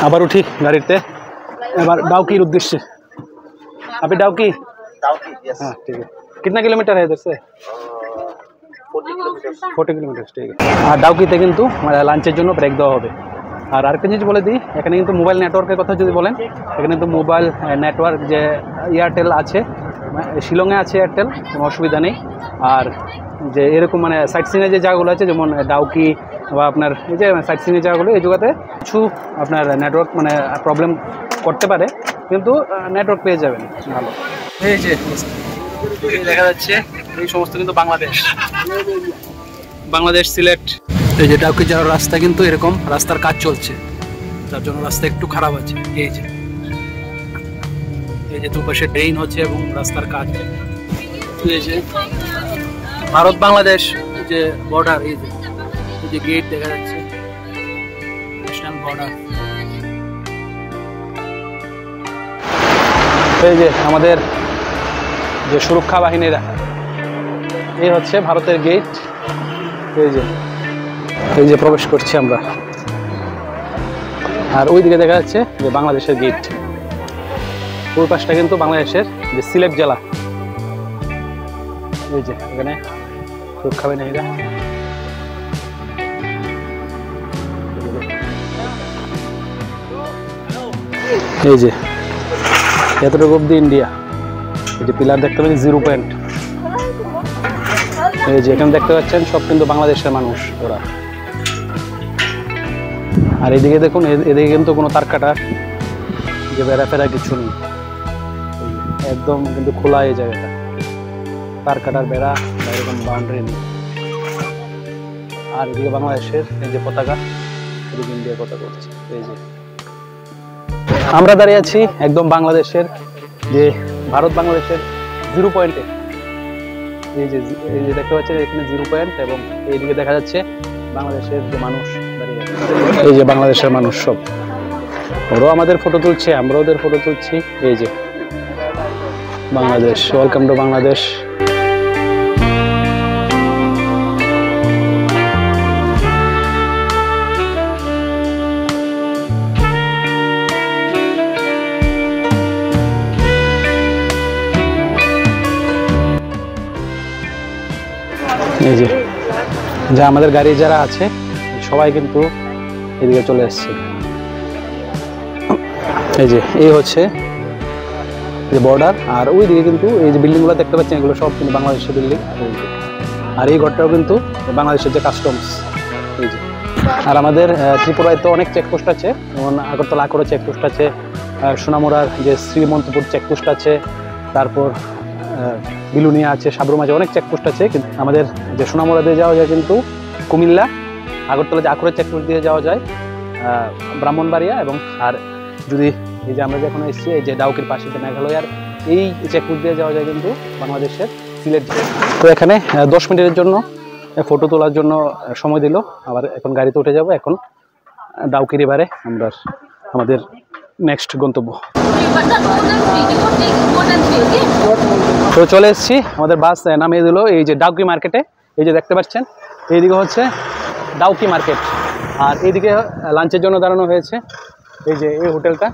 আবার উঠি গাড়িতে, এবার ডাউকির উদ্দেশ্যে। আপনি ডাউকি? हाँ ठीक है। कितना किलोमीटर है इधर से? 40 কিলোমিটার। ঠিক আছে। আর ডাউকিতে কিন্তু লাঞ্চের জন্য ব্রেক দেওয়া হবে। আর আরেকটা জিনিস বলে দিই, এখানে কিন্তু মোবাইল নেটওয়ার্কের কথা যদি বলেন, এখানে কিন্তু মোবাইল নেটওয়ার্ক যে এয়ারটেল আছে, শিলংয়ে আছে এয়ারটেল, কোনো অসুবিধা নেই। আর যে এরকম মানে সাইট সিনের যে জায়গাগুলো আছে, যেমন ডাউকি বা আপনার এই যে সাইট সিনের জায়গাগুলো, এই জায়গাতে কিছু আপনার নেটওয়ার্ক মানে প্রবলেম করতে পারে, কিন্তু নেটওয়ার্ক পেয়ে যাবেন ভালো। এই যে দেখা যাচ্ছে এই সমস্ত কিন্তু বাংলাদেশ সিলেট। এই যে ডাউকি যাওয়ার রাস্তা কিন্তু এরকম, রাস্তার কাজ চলছে, যার জন্য রাস্তা একটু খারাপ আছে। এই যে দুপাশে ড্রেন হচ্ছে এবং রাস্তার কাজ। এই যে ভারত বাংলাদেশ যে বর্ডার, এই যে গেট দেখা যাচ্ছে, ন্যাশনাল বর্ডার। এই যে আমাদের যে সুরক্ষা বাহিনীরা, এই হচ্ছে ভারতের গেট। এই যে প্রবেশ করছি আমরা, আর ওইদিকে দেখা যাচ্ছে যে বাংলাদেশের গেট। ওই পাশটা কিন্তু বাংলাদেশের যে সিলেট জেলা। এই যে এখানে সুরক্ষা বাহিনীরা। এই যে এতটুকু অব্দি ইন্ডিয়া। এই যে পিলার দেখতে পাচ্ছেন 0 পয়েন্ট। এই যে এখানে দেখতে পাচ্ছেন সব কিন্তু বাংলাদেশের মানুষ ওরা। আর এদিকে দেখুন, এদিকে কিন্তু কোনো তার কাটার যে বেড়া ফেরা কিছু নেই, একদম কিন্তু খোলা এই জায়গাটা, তার কাটার বেড়া বা এরকম বাউন্ডারি নেই। আর এদিকে বাংলাদেশের এই যে পতাকা, এদিকে ইন্ডিয়ার পতাকা উঠছে। এই যে আমরা দাঁড়িয়ে আছি একদম বাংলাদেশের যে ভারত বাংলাদেশের 0 পয়েন্টে। এই যে দেখতে পাচ্ছেন এখানে 0 পয়েন্ট, এবং এইদিকে দেখা যাচ্ছে বাংলাদেশের যে মানুষ দাঁড়িয়ে আছে। এই যে বাংলাদেশের মানুষ সব ওরাও আমাদের ফটো তুলছে, আমরাও ওদের ফটো তুলছি। এই যে বাংলাদেশ, ওয়েলকাম টু বাংলাদেশ। এই যে যা আমাদের গাড়ি যারা আছে সবাই কিন্তু এদিকে চলে আসছে। এই যে এই হচ্ছে যে বর্ডার, আর ওই দিকে কিন্তু এই যে বিল্ডিংগুলো দেখতে পাচ্ছেন এগুলো সব কিন্তু বাংলাদেশের বিল্ডিং। আর এই ঘরটাও কিন্তু বাংলাদেশের যে কাস্টমস। এই যে আর আমাদের ত্রিপুরায় তো অনেক চেকপোস্ট আছে, যেমন আগরতলা আকরে চেকপোস্ট আছে, সোনামুড়ার যে শ্রীমন্তপুর চেকপোস্ট আছে, তারপর বিলুনিয়া আছে, সাবরুম আছে, অনেক চেকপোস্ট আছে। কিন্তু আমাদের যে সোনামুড়া দিয়ে যাওয়া যায় কিন্তু কুমিল্লা, আগরতলা যে আকরের চেকপোস্ট দিয়ে যাওয়া যায় ব্রাহ্মণবাড়িয়া, এবং আর যদি এই যে আমরা যখন এসেছি এই যে ডাউকির পাশে যে মেঘালয়ার এই চেকপোস্ট দিয়ে যাওয়া যায় কিন্তু বাংলাদেশের সিলেট। তো এখানে 10 মিনিটের জন্য ফটো তোলার জন্য সময় দিল, আবার এখন গাড়িতে উঠে যাব। এখন ডাউকি রিভারে আমরা আমাদের নেক্সট গন্তব্য। তো চলে এসেছি, আমাদের বাস নামিয়ে দিল এই যে ডাউকি মার্কেটে। এই যে দেখতে পাচ্ছেন এইদিকে হচ্ছে ডাউকি মার্কেট, আর এইদিকে লাঞ্চের জন্য দাঁড়ানো হয়েছে এই যে এই হোটেলটা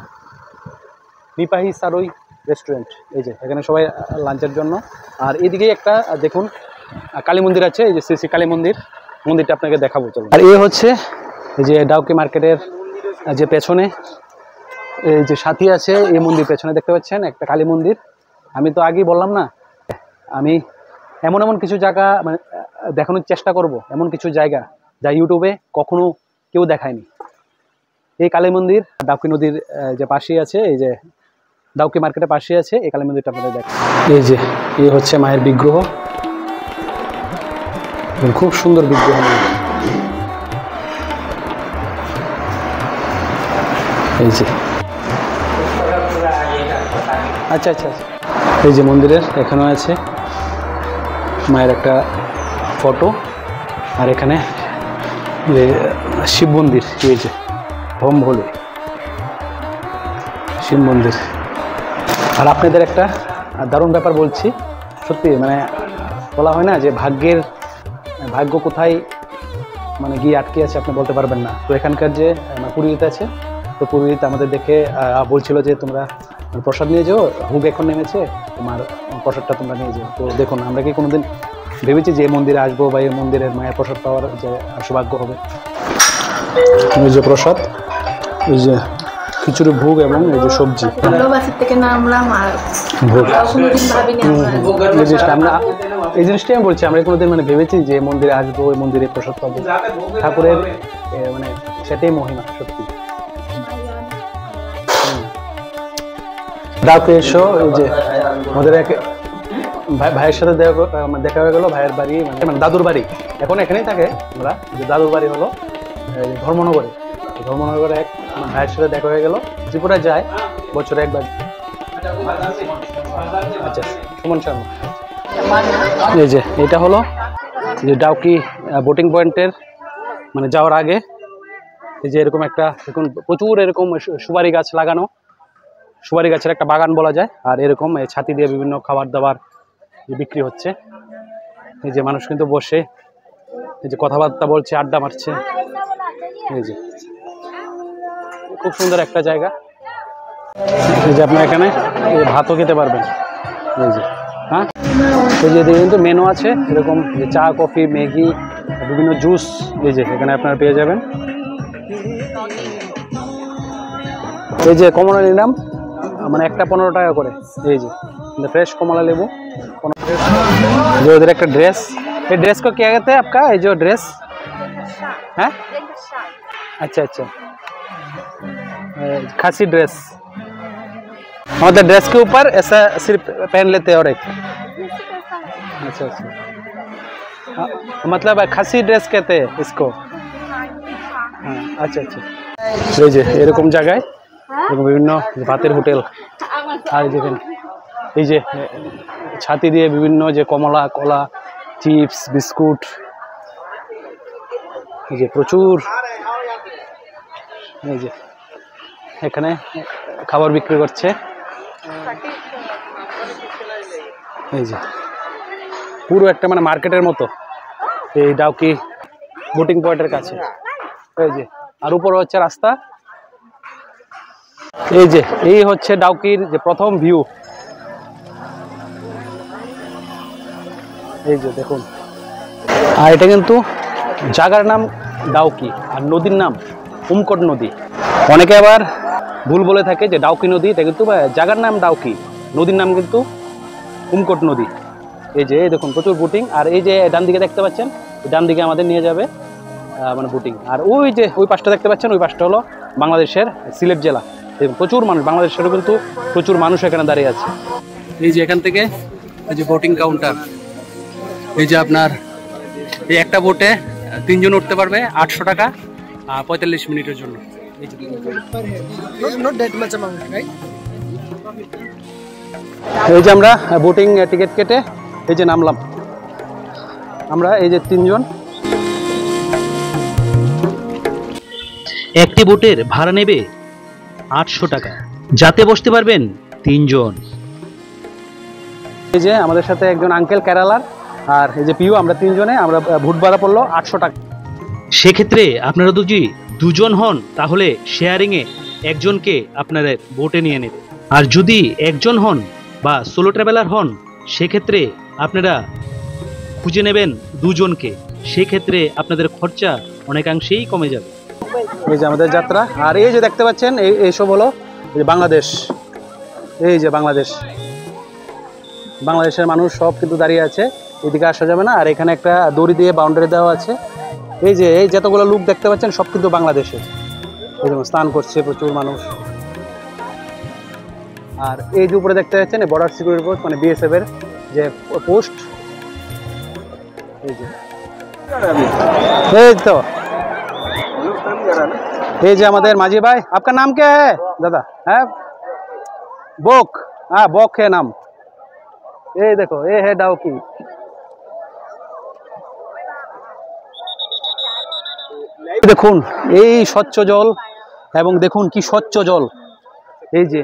রিপাহি সারই রেস্টুরেন্ট। এই যে এখানে সবাই লাঞ্চের জন্য। আর এইদিকে একটা দেখুন কালী মন্দির আছে, এই যে শ্রী শ্রী কালী মন্দির, মন্দিরটা আপনাকে দেখাবো চলো। আর এই হচ্ছে এই যে ডাউকি মার্কেটের যে পেছনে এই যে সাথী আছে, এই মন্দির পেছনে দেখতে পাচ্ছেন একটা কালী মন্দির। আমি তো আগেই বললাম না, আমি এমন এমন কিছু জায়গা মানে দেখানোর চেষ্টা করব, এমন কিছু জায়গা যা ইউটিউবে কখনো কেউ দেখায়নি। এই কালী মন্দির ডাউকি নদীর যে পাশে আছে, এই যে ডাউকি মার্কেটের পাশে আছে এই কালী মন্দিরটা আপনাদের দেখ। এই যে এই হচ্ছে মায়ের বিগ্রহ, খুব সুন্দর বিগ্রহ। এই যে আচ্ছা আচ্ছা আচ্ছা, এই যে মন্দিরের এখানেও আছে মায়ের একটা ফটো, আর এখানে যে শিব মন্দির, এই যে হোম ভোলে শিব মন্দির। আর আপনাদের একটা দারুণ ব্যাপার বলছি, সত্যি মানে বলা হয় না যে ভাগ্য কোথায় মানে গিয়ে আটকে আছে আপনি বলতে পারবেন না। তো এখানকার যে পুরোহিত আছে, তো পুরোহিত আমাদের দেখে বলছিল যে তোমরা প্রসাদ নিয়ে যাও, হুক এখন নেমেছে, তোমার প্রসাদটা তোমরা নিয়ে যাও। তো দেখুন আমরা কি কোনোদিন ভেবেছি যে এই মন্দিরে আসবো বা এই মন্দিরের মায়ের প্রসাদ পাওয়ার যে সৌভাগ্য হবে। এই যে প্রসাদ, এই যে খিচুড়ি ভোগ এবং এই যে সবজি ভোগ। এই জিনিসটাই আমি বলছি, আমরা কোনোদিন মানে ভেবেছি যে মন্দিরে আসবো, ওই মন্দিরে প্রসাদ পাবো, ঠাকুরের মানে সেটাই মহিমা সত্যি। ডাউকি এসো, এই যে আমাদের এক ভাইয়ের সাথে দেখা হয়ে গেল, ভাইয়ের বাড়ি মানে দাদুর বাড়ি, এখন এখানেই থাকে আমরা। যে দাদুর বাড়ি হলো ধর্মনগরে, ধর্মনগরে এক ভাইয়ের সাথে দেখা হয়ে গেল। ত্রিপুরায় যায় বছরে একবার। আচ্ছা সুমন শর্মা। এই যে এটা হলো যে ডাউকি বোটিং পয়েন্টের মানে যাওয়ার আগে এই যে এরকম একটা এখন প্রচুর এরকম সুপারি গাছ লাগানো, সুপারি গাছের একটা বাগান বলা যায়। আর এরকম ছাতি দিয়ে বিভিন্ন খাবার দাবার বিক্রি হচ্ছে। এই যে মানুষ কিন্তু বসে এই যে কথাবার্তা বলছে, আড্ডা মারছে। এই যে খুব সুন্দর একটা জায়গা। এই যে আপনার এখানে ভাতও খেতে পারবেন। এই যে হ্যাঁ, এই যে কিন্তু মেনু আছে এরকম যে চা, কফি, ম্যাগি, বিভিন্ন জুস এই যে এখানে আপনারা পেয়ে যাবেন। এই যে কমলা নিলাম মানে একটা 15 টাকা করে। এই যে फ्रेश कमला लेबू। जो इधर एक ड्रेस, ये ड्रेस को क्या कहते हैं आपका? ये जो ड्रेस है, अच्छा अच्छा, खासी ड्रेस। मतलब ड्रेस के ऊपर ऐसा सिर्फ पहन लेते हैं और एक, अच्छा अच्छा, मतलब खासी ड्रेस कहते हैं इसको। हाँ अच्छा अच्छा। এই যে এরকম জায়গায় এরকম বিভিন্ন ভাতের হোটেল, আর যেখানে এই যে ছাতি দিয়ে বিভিন্ন যে কমলা, কলা, চিপস, বিস্কুট, এই যে প্রচুর। এই যে এখানে খাবার বিক্রি করছে। এই যে পুরো একটা মানে মার্কেটের মতো এই ডাউকি বোটিং পয়েন্টের কাছে। এই যে আর উপরে হচ্ছে রাস্তা। এই যে এই হচ্ছে ডাউকির যে প্রথম ভিউ। এই যে দেখুন, আর এটা কিন্তু জায়গার নাম ডাউকি আর নদীর নাম উমকট নদী। অনেকে আবার ভুল বলে থাকে যে ডাউকি নদী, এটা কিন্তু জায়গার নাম ডাউকি, নদীর নাম কিন্তু উমকট নদী। এই যে এই দেখুন প্রচুর বোটিং। আর এই যে ডান দিকে দেখতে পাচ্ছেন, ডান দিকে আমাদের নিয়ে যাবে মানে বোটিং। আর ওই যে ওই পাশটা দেখতে পাচ্ছেন, ওই পাশটা হলো বাংলাদেশের সিলেট জেলা। দেখুন প্রচুর মানুষ, বাংলাদেশেরও কিন্তু প্রচুর মানুষ এখানে দাঁড়িয়ে আছে। এই যে এখান থেকে এই যে বোটিং কাউন্টার, এই যে আপনার এই একটা বোটে 3 জন উঠতে পারবে, 800 টাকা 45 মিনিটের জন্য। এই যে আমরা বোটিং টিকিট কেটে এই যে নামলাম আমরা, এই যে 3 জন। একটি বোটের ভাড়া নেবে 800 টাকা, যাতে বসতে পারবেন 3 জন। এই যে আমাদের সাথে একজন আঙ্কেল কেরালার, আর এই যে পিউ, আমরা 3 জনে আমরা ভোট ভাড়া পড়লো 800 টাকা। সেক্ষেত্রে আপনারা যদি 2 জন হন তাহলে শেয়ারিংয়ে একজনকে আপনারা বোটে নিয়ে নেবে। আর যদি 1 জন হন বা সোলো ট্রাভেলার হন, সেক্ষেত্রে আপনারা খুঁজে নেবেন 2 জনকে। সেক্ষেত্রে আপনাদের খরচা অনেকাংশেই কমে যাবে। এই যে আমাদের যাত্রা। আর এই যে দেখতে পাচ্ছেন এইসব হলো বাংলাদেশ। এই যে বাংলাদেশের মানুষ সব কিন্তু দাঁড়িয়ে আছে, এদিকে আসা যাবে না। আর এখানে একটা দড়ি দিয়ে বাউন্ডারি দেওয়া আছে। এই যে এই যতগুলো লোক দেখতে পাচ্ছেন সব কিন্তু বাংলাদেশের। এই যেমন স্নান করছে প্রচুর মানুষ। আর এই যে উপরে দেখতে পাচ্ছেন বর্ডার সিকিউরিটি পোস্ট, মানে বিএসএফ এর যে পোস্ট। এই যে এই তো এই যে আমাদের মাঝি ভাই। आपका नाम क्या है दादा? है बोक? हाँ बोक है नाम। ये देखो ये है डाउकी। দেখুন এই স্বচ্ছ জল, এবং দেখুন কি স্বচ্ছ জল। এই যে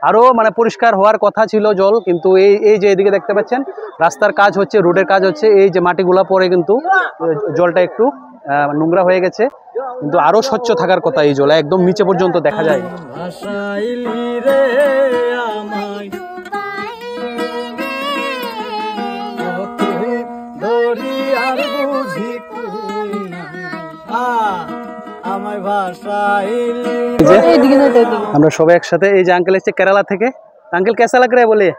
আরো মানে পরিষ্কার হওয়ার কথা ছিল জল, কিন্তু এই যে এদিকে দেখতে পাচ্ছেন রাস্তার কাজ হচ্ছে, রোডের কাজ হচ্ছে। এই যে মাটিগুলা পরে কিন্তু জলটা একটু নোংরা হয়ে গেছে, কিন্তু আরো স্বচ্ছ থাকার কথা। এই জল একদম নিচে পর্যন্ত দেখা যায়। আমরা সবাই একসাথে। এই যে আঙ্কেল এসছে কেরালা থেকে। আঙ্কেল कैसा लग रहा है बोले?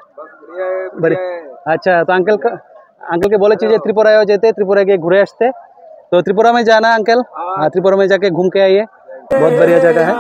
अच्छा तो अंकल के बोले যে ত্রিপুরায় যেতে, ত্রিপুরা গিয়ে ঘুরে আসতে। तो त्रिपुरा में जाना अंकल? हाँ त्रिपुरा में जाके घूम के आइए, बहुत बढ़िया जगह है।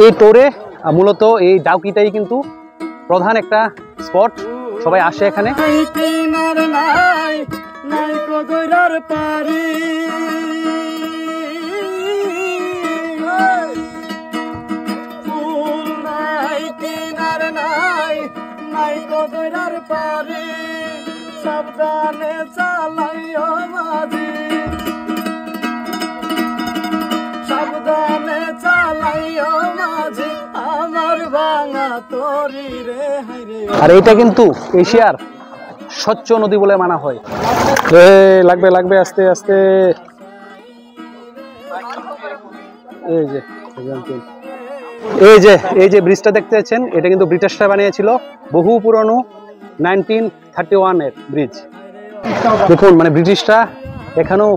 এই টোরে মূলত এই ডাউকিটাই কিন্তু প্রধান একটা স্পট, সবাই আসে এখানে। সাবধানে চালাইও মাঝি, সাবধানে চালাইও মাঝি, আমার ভাঙা তরি রে। আর এটা কিন্তু এশিয়ার স্বচ্ছ নদী বলে মানা হয়। লাগবে লাগবে আস্তে আস্তে। এই যে ব্রিজটা দেখতে পাচ্ছেন, এটা কিন্তু ব্রিটিশরা বানিয়েছিল, বহু পুরনো 1931 এর ব্রিজ। দেখুন মানে ব্রিটিশরা এখানেও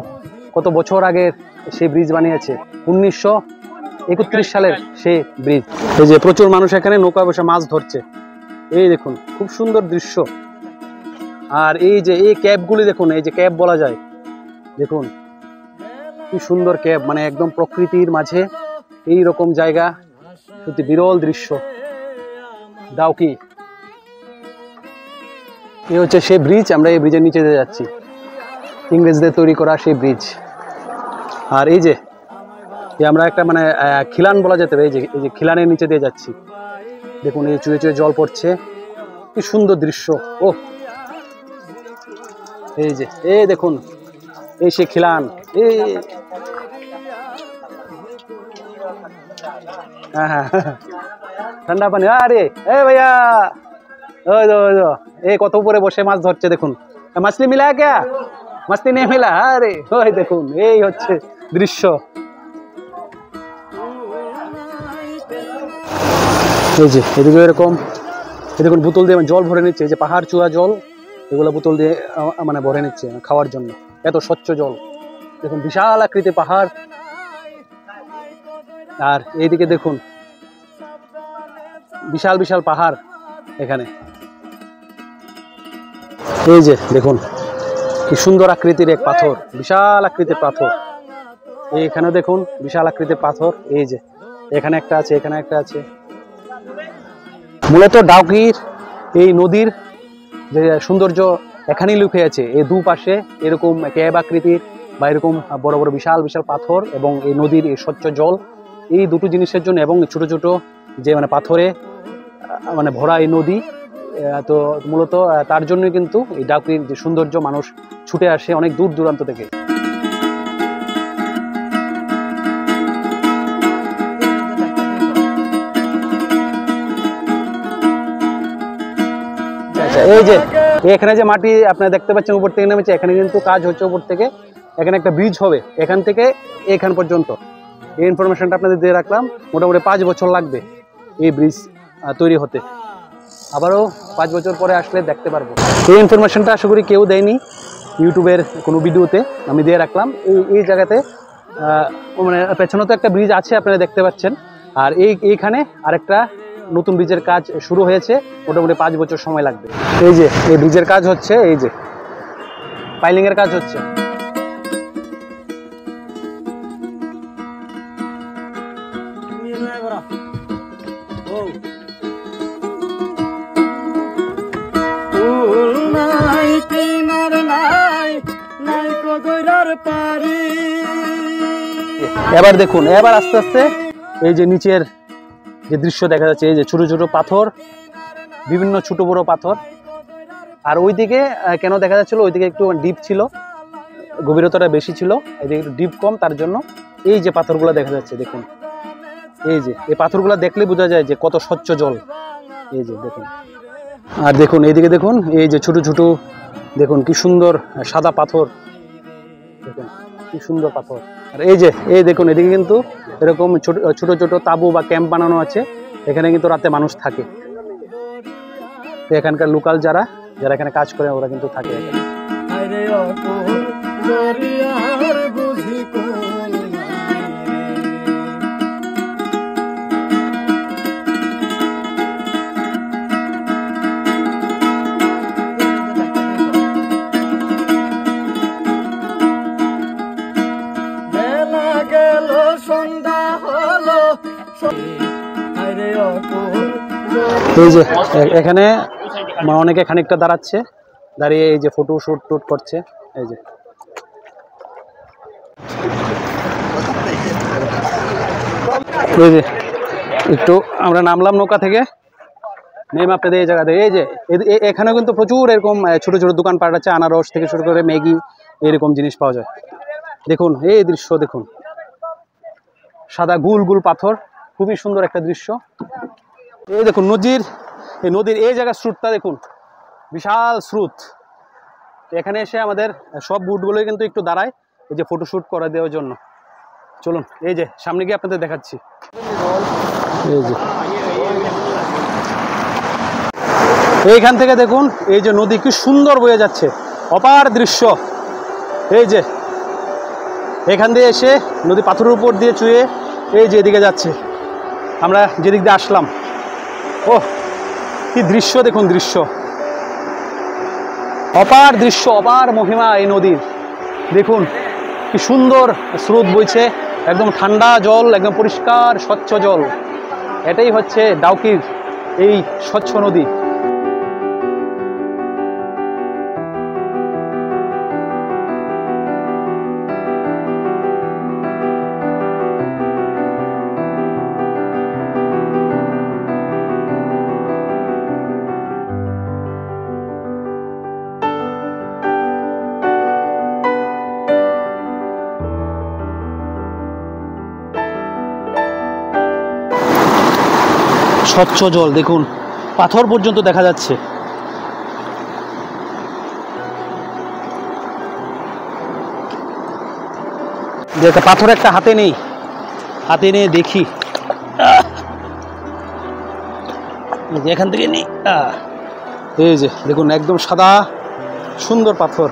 কত বছর আগের সেই ব্রিজ বানিয়েছে, 1931 সালের সেই ব্রিজ। এই যে প্রচুর মানুষ এখানে নৌকা বসে মাছ ধরছে। এই দেখুন খুব সুন্দর দৃশ্য। আর এই যে এই ক্যাবগুলি দেখুন, এই যে ক্যাব বলা যায়, দেখুন কি সুন্দর ক্যাব, মানে একদম প্রকৃতির মাঝে এই রকম জায়গা, সত্যি বিরল দৃশ্য ডাউকি। এই হচ্ছে সেই ব্রিজ, আমরা এই ব্রিজের নিচে দিয়ে যাচ্ছি, ইংরেজদের তৈরি করা সেই ব্রিজ। আর এই যে আমরা একটা মানে খিলান বলা যেতে পারে, এই যে খিলানের নিচে দিয়ে যাচ্ছি। দেখুন এই চুয়ে চুয়ে জল পড়ছে, কি সুন্দর দৃশ্য। ও এই যে এই দেখুন এই সে খিলান, এই হ্যাঁ ঠান্ডা পানি। আরে এ ভাইয়া, ওই এই কত উপরে বসে মাছ ধরছে, দেখুন মাছলি মিলা ক্যা, মাছলি নেই মিলা। আরে ওই দেখুন এই হচ্ছে দৃশ্য। এই যে এদিকে এরকম দেখুন বোতল দিয়ে জল ভরে নিচ্ছে, এই যে পাহাড় চূড়া জল, এগুলো বোতল দিয়ে মানে ভরে নিচ্ছে খাওয়ার জন্য, এত স্বচ্ছ জল। দেখুন বিশাল আকৃতির পাহাড়, আর এইদিকে দেখুন বিশাল বিশাল পাহাড় এখানে। এই যে দেখুন কি সুন্দর আকৃতির এক পাথর, বিশাল আকৃতির পাথর। এইখানে দেখুন বিশাল আকৃতির পাথর, এই যে এখানে একটা আছে, এখানে একটা আছে। মূলত ডাউকির এই নদীর যে সৌন্দর্য এখানেই লুকিয়ে আছে। এই দুপাশে এরকম ক্যাব আকৃতির বা এরকম বড় বড় বিশাল বিশাল পাথর এবং এই নদীর এই স্বচ্ছ জল, এই দুটো জিনিসের জন্য, এবং ছোট ছোট যে মানে পাথরে মানে ভরা এই নদী, তো মূলত তার জন্যই কিন্তু এই ডাউকির যে সৌন্দর্য মানুষ ছুটে আসে অনেক দূর দূরান্ত থেকে। এই যে এখানে যে মাটি আপনারা দেখতে পাচ্ছেন উপর থেকে নেমেছে, এখানে কিন্তু কাজ হচ্ছে উপর থেকে। এখানে একটা ব্রিজ হবে এখান থেকে এখান পর্যন্ত। এই ইনফরমেশনটা আপনাদের দিয়ে রাখলাম। মোটামুটি 5 বছর লাগবে এই ব্রিজ তৈরি হতে, আবারও 5 বছর পরে আসলে দেখতে পারবো। এই ইনফরমেশনটা আশা করি কেউ দেয়নি, ইউটিউবের কোনো ভিডিওতে আমি দিয়ে রাখলাম। এই জায়গাতে মানে পেছনে তো একটা ব্রিজ আছে আপনারা দেখতে পাচ্ছেন, আর এইখানে আরেকটা নতুন ব্রিজের কাজ শুরু হয়েছে, মোটামুটি 5 বছর সময় লাগবে। এই যে এই ব্রিজের কাজ হচ্ছে, এই যে পাইলিং এর কাজ হচ্ছে। এবার দেখুন, এবার আস্তে আস্তে এই যে নিচের যে দৃশ্য দেখা যাচ্ছে, এই যে ছোট ছোট পাথর, বিভিন্ন ছোট বড় পাথর। আর ওইদিকে কেন দেখা যাচ্ছিল, ওইদিকে একটু ডিপ ছিল, গভীরতাটা বেশি ছিল, এদিকে একটু ডিপ কম, তার জন্য এই যে পাথরগুলো দেখা যাচ্ছে। দেখুন এই যে এই পাথরগুলো দেখলে বোঝা যায় যে কত স্বচ্ছ জল। এই যে দেখুন, আর দেখুন এইদিকে দেখুন এই যে ছোট ছোট, দেখুন কি সুন্দর সাদা পাথর, দেখুন কি সুন্দর পাথর। আর এই যে এই দেখুন এদিকে কিন্তু এরকম ছোট ছোট ছোট তাঁবু বা ক্যাম্প বানানো আছে, এখানে কিন্তু রাতে মানুষ থাকে। এখানকার লোকাল যারা এখানে কাজ করে ওরা কিন্তু থাকে এখানে। এই যে এখানে অনেকে খানিকটা দাঁড়াচ্ছে, দাঁড়িয়ে এই যে ফটো শুট করছে। এই যে একটু আমরা নামলাম নৌকা থেকে, নেমে আপনাদের এই জায়গাতে এই যে এখানেও কিন্তু প্রচুর এরকম ছোট ছোট দোকানপাট আছে, আনারস থেকে শুরু করে ম্যাগি এরকম জিনিস পাওয়া যায়। দেখুন এই দৃশ্য, দেখুন সাদা গুল গুল পাথর, খুবই সুন্দর একটা দৃশ্য। এই দেখুন নদীর এই জায়গার স্রোতটা দেখুন, বিশাল স্রোত। এখানে এসে আমাদের সব বুটগুলোই কিন্তু একটু দাঁড়ায় এই যে ফটোশ্যুট করে দেওয়ার জন্য। চলুন এই যে সামনে গিয়ে আপনাদের দেখাচ্ছি। এই যে এইখান থেকে দেখুন এই যে নদী কি সুন্দর বয়ে যাচ্ছে, অপার দৃশ্য। এই যে এখান দিয়ে এসে নদী পাথরের উপর দিয়ে চুয়ে এই যে এদিকে যাচ্ছে, আমরা যেদিক দিয়ে আসলাম। ও কি দৃশ্য, দেখুন দৃশ্য, অপার দৃশ্য, অপার মহিমা এই নদীর। দেখুন কি সুন্দর স্রোত বইছে, একদম ঠান্ডা জল, একদম পরিষ্কার স্বচ্ছ জল। এটাই হচ্ছে ডাউকির এই স্বচ্ছ নদী। স্বচ্ছ জল দেখুন, পাথর পর্যন্ত দেখা যাচ্ছে। পাথর একটা হাতে নেই, হাতে নিয়ে দেখি, এখান থেকে নেই। এই যে দেখুন একদম সাদা সুন্দর পাথর।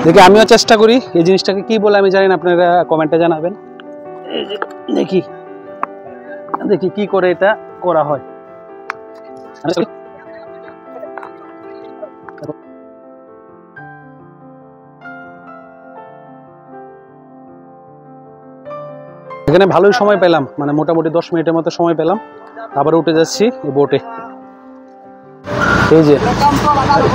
দেখি আমিও চেষ্টা করি, এই জিনিসটাকে কি বলে আমি জানি না, আপনারা কমেন্টে জানাবেন। এই যে দেখি দেখি কি করে এটা করা হয়। এখানে ভালোই সময় পেলাম, মানে মোটামুটি 10 মিনিটের মতো সময় পেলাম। আবার উঠে যাচ্ছি এই বোটে। এই যে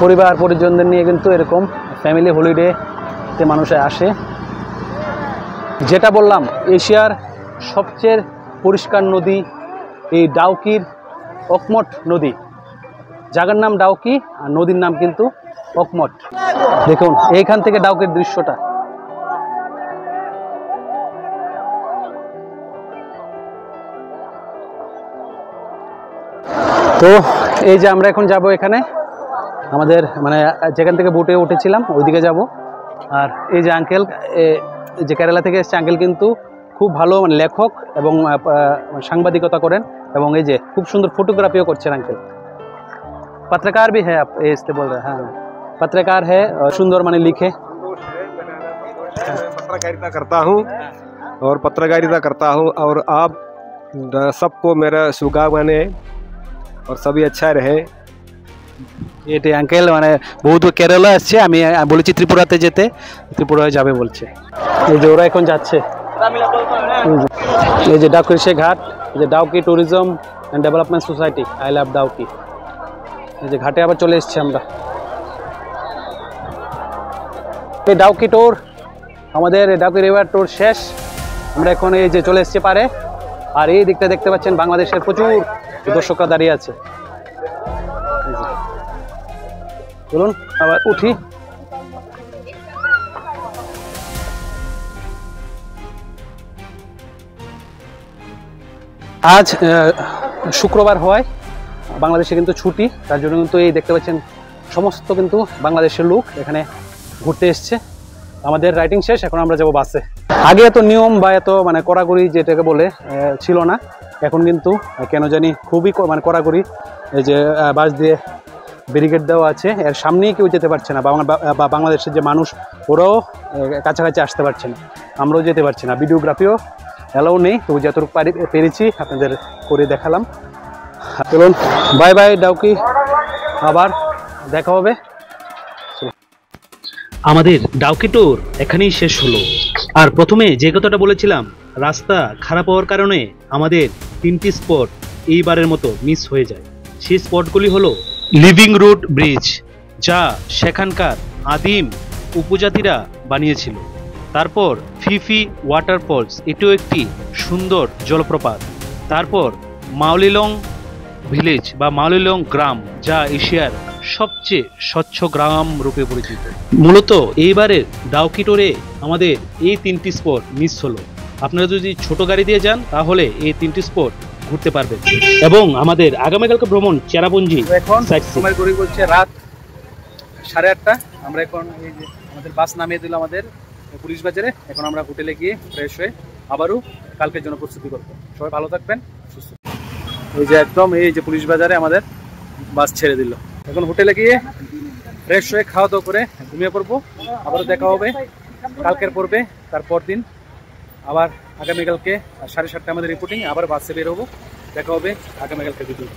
পরিবার পরিজনদের নিয়ে কিন্তু এরকম ফ্যামিলি হলিডেতে মানুষ আসে। যেটা বললাম, এশিয়ার সবচেয়ে পরিষ্কার নদী এই ডাউকির অকমট নদী। জায়গার নাম ডাউকি আর নদীর নাম কিন্তু অকমট। দেখুন এইখান থেকে ডাউকির দৃশ্যটা। তো এই যে আমরা এখন যাব এখানে, আমাদের মানে যেখান থেকে বোটে উঠেছিলাম ওইদিকে যাব। আর এই যে আঙ্কেল, যে কেরালা থেকে এসছে আঙ্কেল, কিন্তু খুব ভালো মানে লেখক এবং সাংবাদিকতা করেন, এবং এই যে খুব সুন্দর ফটোগ্রাফিও করছেন আঙ্কেল। पत्रकार भी है आप इससे बोल रहे हैं? हाँ पत्रकार है, सुंदर माने लिखे। पत्रकारिता करता हूँ और पत्रकारिता करता हूँ, और आप सबको मेरा शुभकामनाएं और सभी अच्छा रहे। এটি আঙ্কেল মানে বহুত কেরালা আসছে, আমি বলেছি ত্রিপুরাতে যেতে, ত্রিপুরায় যাবে বলছে। এই যে ওরা এখন যাচ্ছে, এই যে ডাউকি সে ঘাট, এই যে Dawki tourism and development society, I love Dawki. এই যে ঘাটে আবার চলে এসেছি আমরা। এই ডাউকি ট্যুর, আমাদের ডাউকি রিভার ট্যুর শেষ। আমরা এখন এই যে চলে এসেছি পারে, আর এই দিকটা দেখতে পাচ্ছেন বাংলাদেশের প্রচুর দর্শকরা দাঁড়িয়ে আছে। চলুন আবার উঠি। আজ শুক্রবার হওয়ায় বাংলাদেশে কিন্তু ছুটি, তার জন্য কিন্তু এই দেখতে পাচ্ছেন সমস্ত কিন্তু বাংলাদেশের লোক এখানে ঘুরতে এসছে। আমাদের রাইডিং শেষ, এখন আমরা যাব বাসে। আগে এত নিয়ম বা এত মানে কড়াকড়ি যেটাকে বলে ছিল না, এখন কিন্তু কেন জানি খুবই মানে কড়াকড়ি। এই যে বাস দিয়ে ব্যারিকেড দেওয়া আছে, এর সামনেই কেউ যেতে পারছে না, বা বাংলাদেশের যে মানুষ ওরাও কাছাকাছি আসতে পারছে না, আমরাও যেতে পারছি না। ভিডিওগ্রাফিও অ্যালাউ নেই, তো যতটুকু পেরেছি আপনাদের করে দেখালাম। চলুন বাই বাই ডাউকি, আবার দেখা হবে। আমাদের ডাউকি ট্যুর এখানেই শেষ হলো। আর প্রথমে যে কথাটা বলেছিলাম, রাস্তা খারাপ হওয়ার কারণে আমাদের 3টি স্পট এইবারের মতো মিস হয়ে যায়। সেই স্পটগুলি হলো লিভিং রুট ব্রিজ, যা সেখানকার আদিম উপজাতিরা বানিয়েছিল। তারপর ফিফি ওয়াটারফলস, এটিও একটি সুন্দর জলপ্রপাত। তারপর মাওলিলং ভিলেজ বা মাওলিলং গ্রাম, যা এশিয়ার সবচেয়ে স্বচ্ছ গ্রাম রূপে পরিচিত। মূলত এইবারের ডাউকি ট্যুরে আমাদের এই 3টি স্পট মিস হলো। আপনারা যদি ছোট গাড়ি দিয়ে যান তাহলে এই 3টি স্পট ঘুরতে পারবেন। এবং আমাদের আগামীকালকে ভ্রমণ চেরাপুঞ্জি। এখন সময় করে বলছে রাত 8:30। আমরা এখন এই যে আমাদের বাস নামিয়ে দিল আমাদের পুলিশ বাজারে। এখন আমরা হোটেলে গিয়ে ফ্রেশ হয়ে আবারও কালকের জন্য প্রস্তুতি করবো। সবাই ভালো থাকবেন, সুস্থ। এই যে একদম এই যে পুলিশ বাজারে আমাদের বাস ছেড়ে দিল। এখন হোটেলে গিয়ে ফ্রেশ হয়ে খাওয়া দাওয়া করে ঘুমিয়ে পড়বো। আবারও দেখা হবে কালকের পর্বে। তারপর দিন আবার আগামীকালকে 7:30 আমাদের রিপোর্টিং, আবার বাসে বের হবো। দেখা হবে আগামীকালকে ভিডিও।